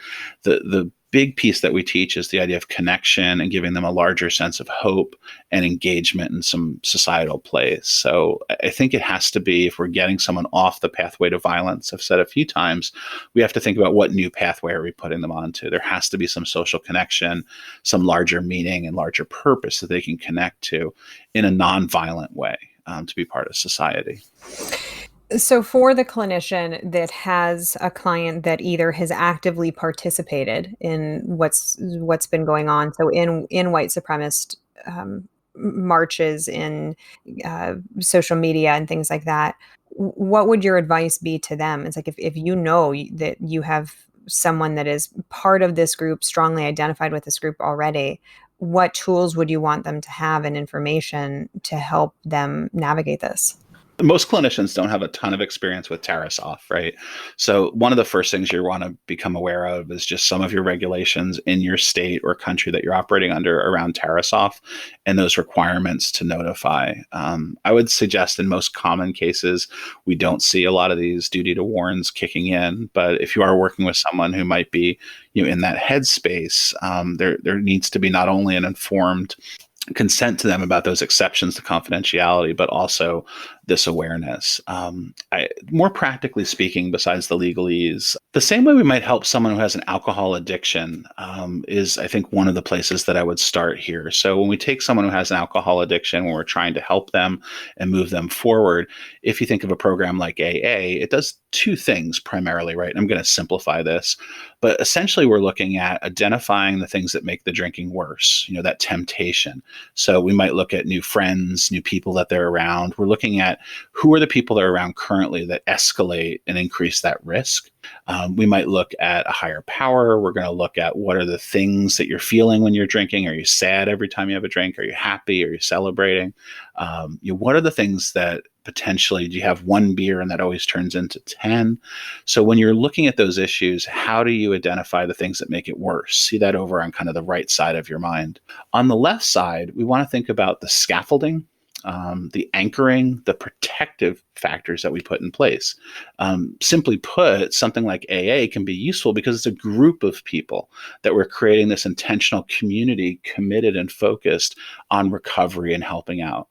the big piece that we teach is the idea of connection and giving them a larger sense of hope and engagement in some societal place. So I think it has to be, if we're getting someone off the pathway to violence, I've said a few times, we have to think about what new pathway are we putting them onto. There has to be some social connection, some larger meaning and larger purpose that they can connect to in a nonviolent way to be part of society. So for the clinician that has a client that either has actively participated in what's been going on, so in white supremacist marches, in social media and things like that, what would your advice be to them? It's like, if you know that you have someone that is part of this group, strongly identified with this group already, what tools would you want them to have and information to help them navigate this? Most clinicians don't have a ton of experience with Tarasoff, right? So one of the first things you want to become aware of is just some of your regulations in your state or country that you're operating under around Tarasoff and those requirements to notify. I would suggest in most common cases, we don't see a lot of these duty to warns kicking in. But if you are working with someone who might be in that headspace, there needs to be not only an informed consent to them about those exceptions to confidentiality, but also this awareness. More practically speaking, besides the legalese, the same way we might help someone who has an alcohol addiction is, I think, one of the places that I would start here. So when we take someone who has an alcohol addiction, when we're trying to help them and move them forward, if you think of a program like AA, it does two things primarily, right? I'm going to simplify this, but essentially we're looking at identifying the things that make the drinking worse, that temptation. So we might look at new friends, new people that they're around. We're looking at who are the people that are around currently that escalate and increase that risk. We might look at a higher power. We're going to look at what are the things that you're feeling when you're drinking. Are you sad every time you have a drink? Are you happy? Are you celebrating? What are the things that potentially, do you have one beer and that always turns into 10? So when you're looking at those issues, how do you identify the things that make it worse? See that over on kind of the right side of your mind. On the left side, we want to think about the scaffolding, the anchoring, the protective factors that we put in place. Simply put, something like AA can be useful because it's a group of people that we're creating this intentional community committed and focused on recovery and helping out.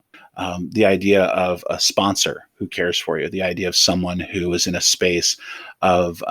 The idea of a sponsor who cares for you, the idea of someone who is in a space of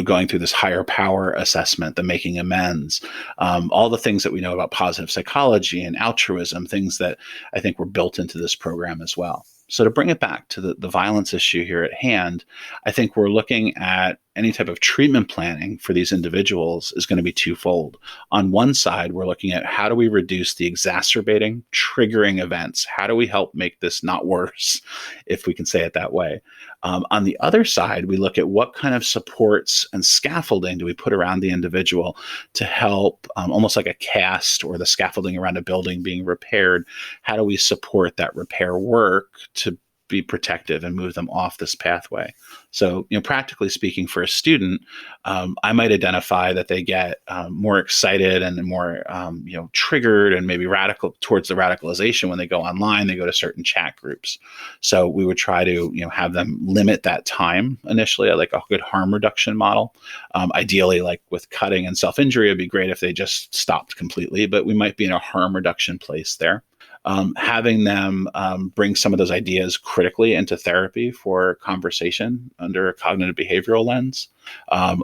going through this higher power assessment, the making amends, all the things that we know about positive psychology and altruism, things that I think were built into this program as well. So to bring it back to the violence issue here at hand, I think we're looking at any type of treatment planning for these individuals is going to be twofold. On one side, we're looking at how do we reduce the exacerbating, triggering events? How do we help make this not worse, if we can say it that way? On the other side, we look at what kind of supports and scaffolding do we put around the individual to help, almost like a cast or the scaffolding around a building being repaired. How do we support that repair work to be protective and move them off this pathway. So, practically speaking, for a student, I might identify that they get more excited and more, triggered and maybe radical towards the radicalization when they go online. They go to certain chat groups. So we would try to, have them limit that time initially, like a good harm reduction model. Ideally, like with cutting and self-injury, it'd be great if they just stopped completely, but we might be in a harm reduction place there. Having them bring some of those ideas critically into therapy for conversation under a cognitive behavioral lens.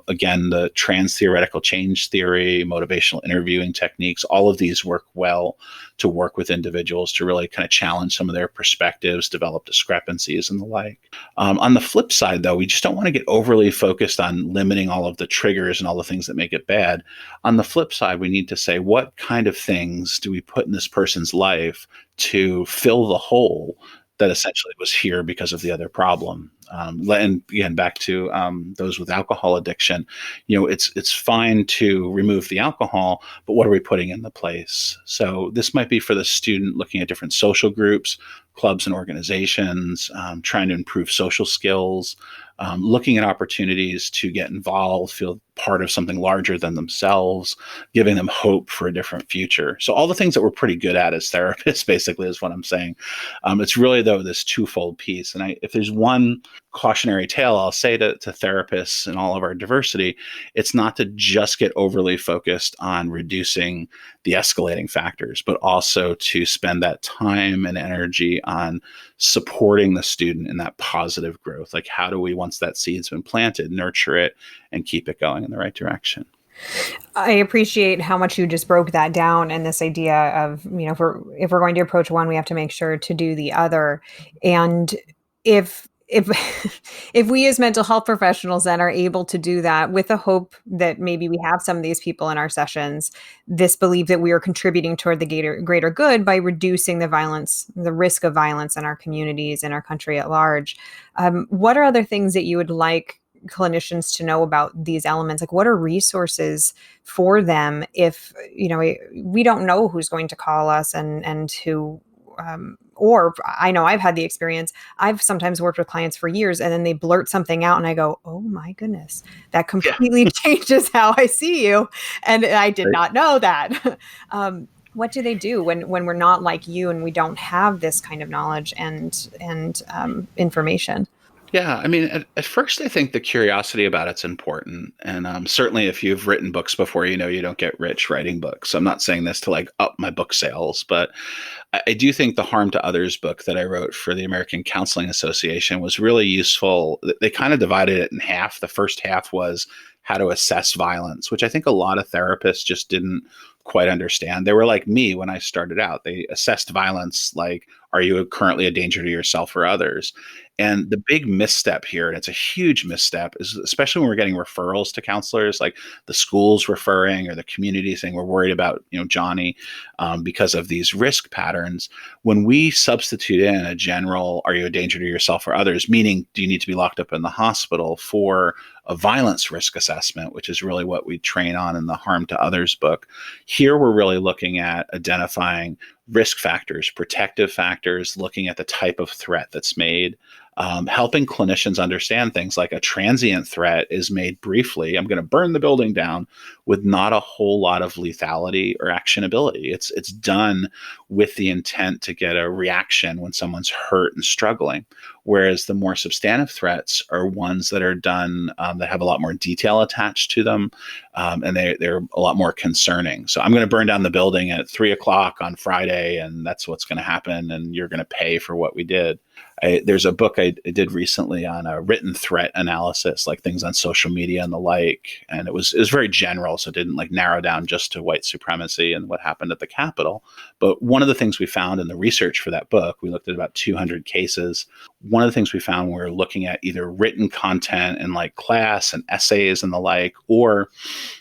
Again, the trans theoretical change theory, motivational interviewing techniques, all of these work well to work with individuals to really kind of challenge some of their perspectives, develop discrepancies and the like. On the flip side, though, we just don't want to get overly focused on limiting all of the triggers and all the things that make it bad. On the flip side, we need to say, what kind of things do we put in this person's life to fill the hole that essentially was here because of the other problem? And again, back to those with alcohol addiction, it's fine to remove the alcohol, but what are we putting in the place? So this might be for the student looking at different social groups, clubs and organizations, trying to improve social skills, looking at opportunities to get involved, feel part of something larger than themselves, giving them hope for a different future. So all the things that we're pretty good at as therapists, basically, is what I'm saying. It's really, though, this twofold piece. And if there's one cautionary tale I'll say to therapists and all of our diversity, it's not to just get overly focused on reducing the escalating factors, but also to spend that time and energy on supporting the student in that positive growth. Like, how do we, once that seed's been planted, nurture it and keep it going in the right direction? I appreciate how much you just broke that down, and this idea of, if we're going to approach one, we have to make sure to do the other. And if if we as mental health professionals then are able to do that with the hope that maybe we have some of these people in our sessions, this belief that we are contributing toward the greater good by reducing the risk of violence in our communities, in our country at large. What are other things that you would like clinicians to know about these elements? Like, what are resources for them if, we don't know who's going to call us and who, or I know I've had the experience. I've sometimes worked with clients for years and then they blurt something out and I go, oh my goodness, that completely changes how I see you. And I did not know that. What do they do when we're not like you and we don't have this kind of knowledge and information? Yeah, I mean, at first, I think the curiosity about it's important. And certainly, if you've written books before, you don't get rich writing books. I'm not saying this to like up my book sales, but I do think the Harm to Others book that I wrote for the American Counseling Association was really useful. They kind of divided it in half. The first half was how to assess violence, which I think a lot of therapists just didn't quite understand. They were like me when I started out. They assessed violence like, are you currently a danger to yourself or others? And the big misstep here, and it's a huge misstep, is especially when we're getting referrals to counselors, like the schools referring or the community saying we're worried about, Johnny, because of these risk patterns. When we substitute in a general, are you a danger to yourself or others, meaning do you need to be locked up in the hospital, for a violence risk assessment, which is really what we train on in the Harm to Others book. Here, we're really looking at identifying risk factors, protective factors, looking at the type of threat that's made, helping clinicians understand things like a transient threat is made briefly. I'm going to burn the building down, with not a whole lot of lethality or actionability. It's done with the intent to get a reaction when someone's hurt and struggling. Whereas the more substantive threats are ones that are done that have a lot more detail attached to them, and they're a lot more concerning. So I'm going to burn down the building at 3:00 on Friday, and that's what's going to happen, and you're going to pay for what we did. There's a book I did recently on a written threat analysis, like things on social media and the like, and it was very general, so it didn't like narrow down just to white supremacy and what happened at the Capitol. But one of the things we found in the research for that book, we looked at about 200 cases. One of the things we found when we were looking at either written content in like class and essays and the like, or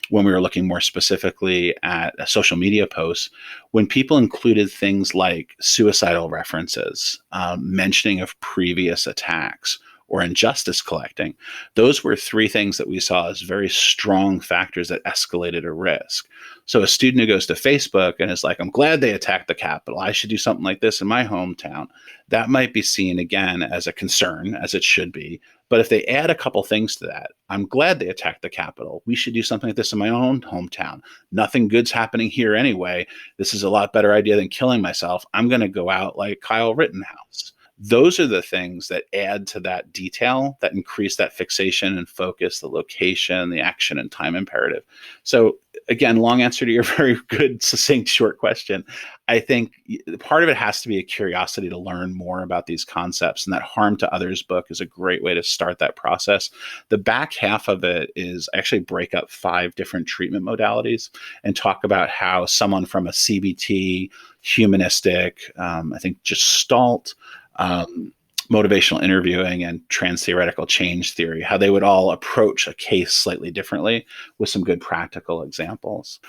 when we were looking more specifically at social media posts, when people included things like suicidal references, mentioning of previous attacks, or injustice collecting. Those were three things that we saw as very strong factors that escalated a risk. So a student who goes to Facebook and is like, I'm glad they attacked the Capitol, I should do something like this in my hometown. That might be seen again as a concern, as it should be. But if they add a couple things to that, I'm glad they attacked the Capitol, we should do something like this in my own hometown. Nothing good's happening here anyway. This is a lot better idea than killing myself. I'm going to go out like Kyle Rittenhouse. Those are the things that add to that detail, that increase that fixation and focus, the location, the action and time imperative. So again, long answer to your very good, succinct, short question. I think part of it has to be a curiosity to learn more about these concepts, and that Harm to Others book is a great way to start that process. The back half of it is actually break up 5 different treatment modalities and talk about how someone from a CBT, humanistic, I think Gestalt, motivational interviewing and trans-theoretical change theory, how they would all approach a case slightly differently with some good practical examples.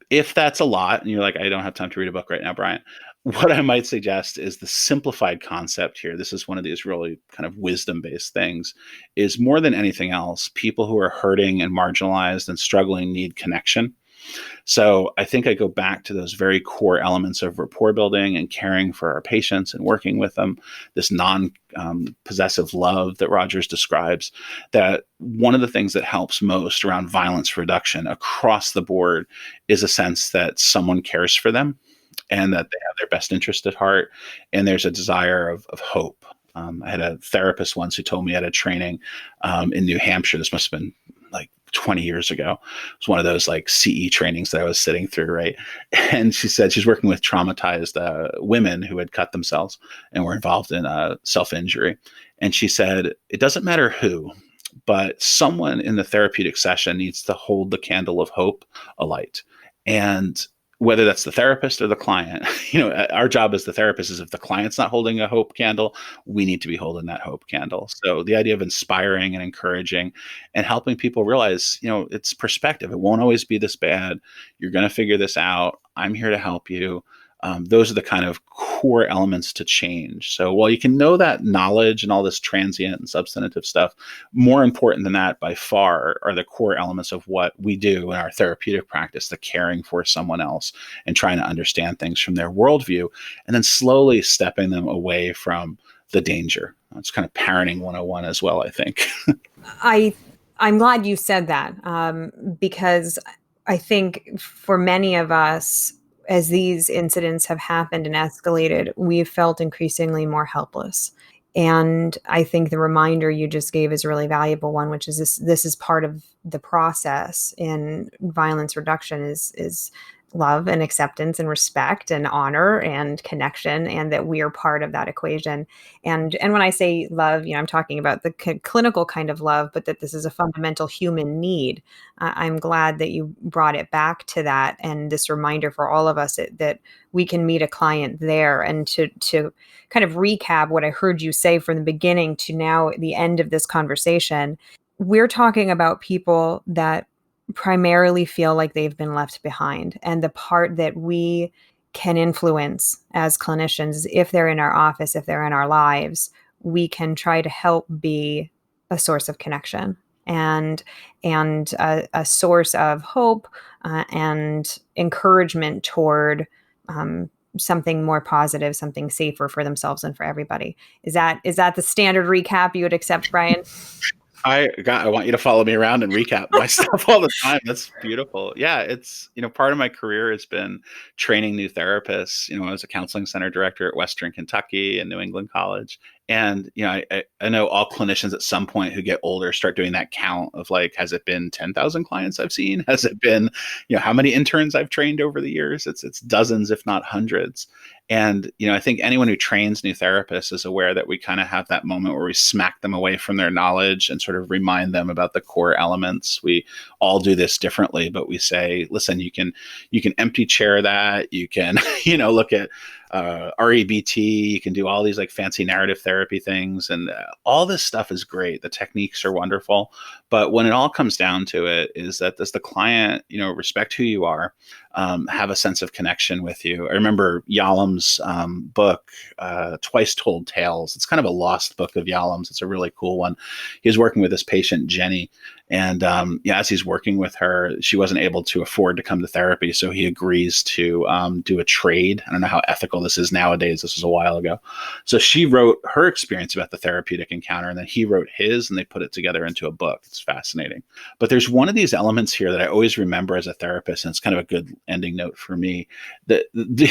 If that's a lot and you're like, I don't have time to read a book right now, Brian, what I might suggest is the simplified concept here. This is one of these really kind of wisdom-based things, is more than anything else, people who are hurting and marginalized and struggling need connection. So I think I go back to those very core elements of rapport building and caring for our patients and working with them, this non-possessive love that Rogers describes, that one of the things that helps most around violence reduction across the board is a sense that someone cares for them and that they have their best interest at heart, and there's a desire of hope. I had a therapist once who told me at a training in New Hampshire, this must have been like 20 years ago. It was one of those like CE trainings that I was sitting through, right? And she said she's working with traumatized women who had cut themselves and were involved in self-injury. And she said, it doesn't matter who, but someone in the therapeutic session needs to hold the candle of hope alight. And whether that's the therapist or the client, our job as the therapist is, if the client's not holding a hope candle, we need to be holding that hope candle. So the idea of inspiring and encouraging and helping people realize, it's perspective. It won't always be this bad. You're going to figure this out. I'm here to help you. Those are the kind of core elements to change. So while you can know that knowledge and all this transient and substantive stuff, more important than that by far are the core elements of what we do in our therapeutic practice, the caring for someone else and trying to understand things from their worldview, and then slowly stepping them away from the danger. It's kind of parenting 101 as well, I think. I'm glad you said that, because I think for many of us, as these incidents have happened and escalated, we've felt increasingly more helpless. And I think the reminder you just gave is a really valuable one, which is this is part of the process in violence reduction is love and acceptance and respect and honor and connection, and that we are part of that equation. And when I say love, I'm talking about the clinical kind of love, but that this is a fundamental human need. I'm glad that you brought it back to that, and this reminder for all of us that we can meet a client there. And to kind of recap what I heard you say from the beginning to now at the end of this conversation, we're talking about people that primarily feel like they've been left behind. And the part that we can influence as clinicians, if they're in our office, if they're in our lives, we can try to help be a source of connection and a source of hope and encouragement toward something more positive, something safer for themselves and for everybody. Is that the standard recap you would accept, Brian? I want you to follow me around and recap my stuff all the time. That's beautiful. Yeah, it's, part of my career has been training new therapists. I was a counseling center director at Western Kentucky and New England College. And, I know all clinicians at some point who get older start doing that count of like, has it been 10,000 clients I've seen? Has it been, how many interns I've trained over the years? It's dozens, if not hundreds. And, I think anyone who trains new therapists is aware that we kind of have that moment where we smack them away from their knowledge and sort of remind them about the core elements. We all do this differently, but we say, listen, you can empty chair that, you can, look at REBT, you can do all these like fancy narrative therapy things, and all this stuff is great. The techniques are wonderful, but when it all comes down to it is that does the client, respect who you are, have a sense of connection with you. I remember Yalom's book, Twice Told Tales. It's kind of a lost book of Yalom's. It's a really cool one. He was working with this patient, Jenny. And as he's working with her, she wasn't able to afford to come to therapy. So he agrees to do a trade. I don't know how ethical this is nowadays. This was a while ago. So she wrote her experience about the therapeutic encounter, and then he wrote his, and they put it together into a book. It's fascinating. But there's one of these elements here that I always remember as a therapist, and it's kind of a good ending note for me. That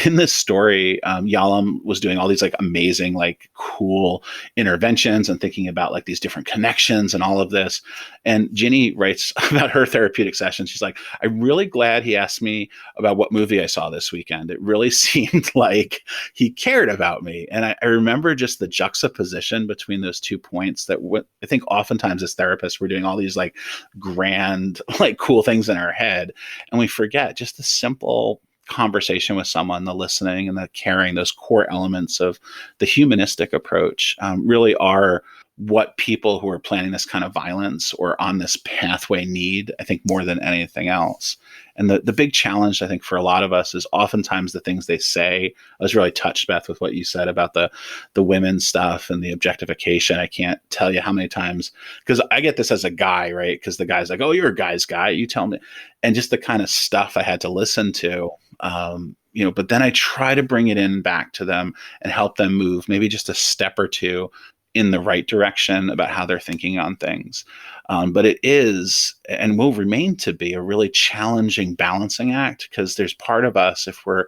in this story, Yalom was doing all these like amazing, like cool interventions and thinking about like these different connections and all of this. And Ginny writes about her therapeutic session. She's like, I'm really glad he asked me about what movie I saw this weekend. It really seemed like he cared about me. And I remember just the juxtaposition between those 2 points that I think oftentimes as therapists, we're doing all these like grand, like cool things in our head. And we forget just the simple conversation with someone, the listening and the caring, those core elements of the humanistic approach really are what people who are planning this kind of violence or on this pathway need, I think, more than anything else. And the big challenge, I think, for a lot of us is oftentimes the things they say. I was really touched, Beth, with what you said about the women stuff and the objectification. I can't tell you how many times, because I get this as a guy, right? Because the guy's like, oh, you're a guy's guy. You tell me. And just the kind of stuff I had to listen to, but then I try to bring it in back to them and help them move maybe just a step or two in the right direction about how they're thinking on things. But it is and will remain to be a really challenging balancing act, because there's part of us, if we're,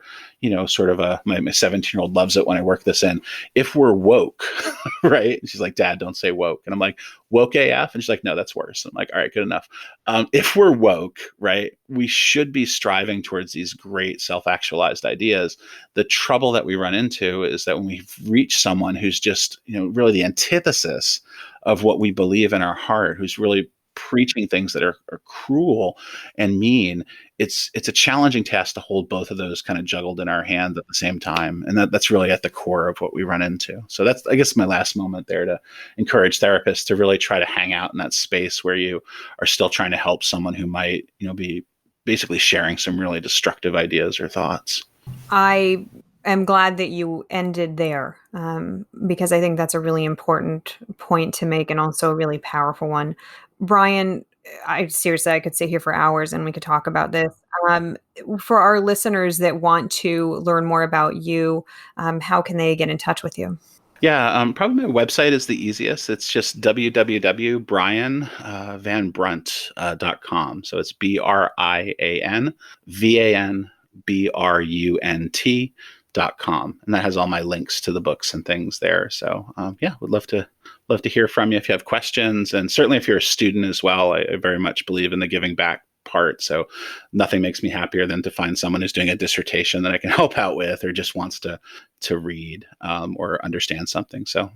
sort of my 17-year-old loves it when I work this in, if we're woke, right? And she's like, Dad, don't say woke. And I'm like, woke AF? And she's like, no, that's worse. I'm like, all right, good enough. If we're woke, right, we should be striving towards these great self-actualized ideas. The trouble that we run into is that when we reach someone who's just, really the antithesis of what we believe in our heart, who's really preaching things that are cruel and mean, it's a challenging task to hold both of those kind of juggled in our hands at the same time. And that's really at the core of what we run into. So that's, I guess, my last moment there to encourage therapists to really try to hang out in that space where you are still trying to help someone who might, be basically sharing some really destructive ideas or thoughts. I am glad that you ended there, because I think that's a really important point to make and also a really powerful one. Brian, I could sit here for hours and we could talk about this. For our listeners that want to learn more about you, how can they get in touch with you? Yeah, probably my website is the easiest. It's just www.brianvanbrunt.com. So it's BrianVanBrunt.com, and that has all my links to the books and things there. So would love to hear from you if you have questions, and certainly if you're a student as well. I very much believe in the giving back part. So nothing makes me happier than to find someone who's doing a dissertation that I can help out with, or just wants to read or understand something. So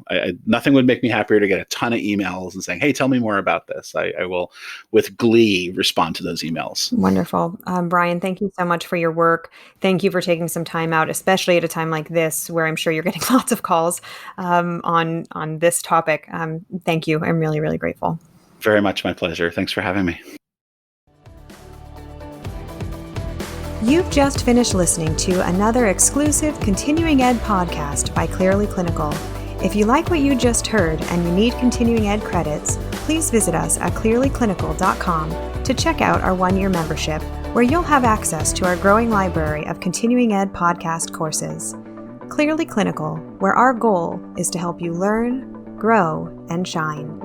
nothing would make me happier to get a ton of emails and saying, hey, tell me more about this. I will with glee respond to those emails. Wonderful. Brian, thank you so much for your work. Thank you for taking some time out, especially at a time like this, where I'm sure you're getting lots of calls on this topic. Thank you. I'm really, really grateful. Very much my pleasure. Thanks for having me. You've just finished listening to another exclusive continuing ed podcast by Clearly Clinical. If you like what you just heard and you need continuing ed credits, please visit us at clearlyclinical.com to check out our 1-year membership, where you'll have access to our growing library of continuing ed podcast courses. Clearly Clinical, where our goal is to help you learn, grow, and shine.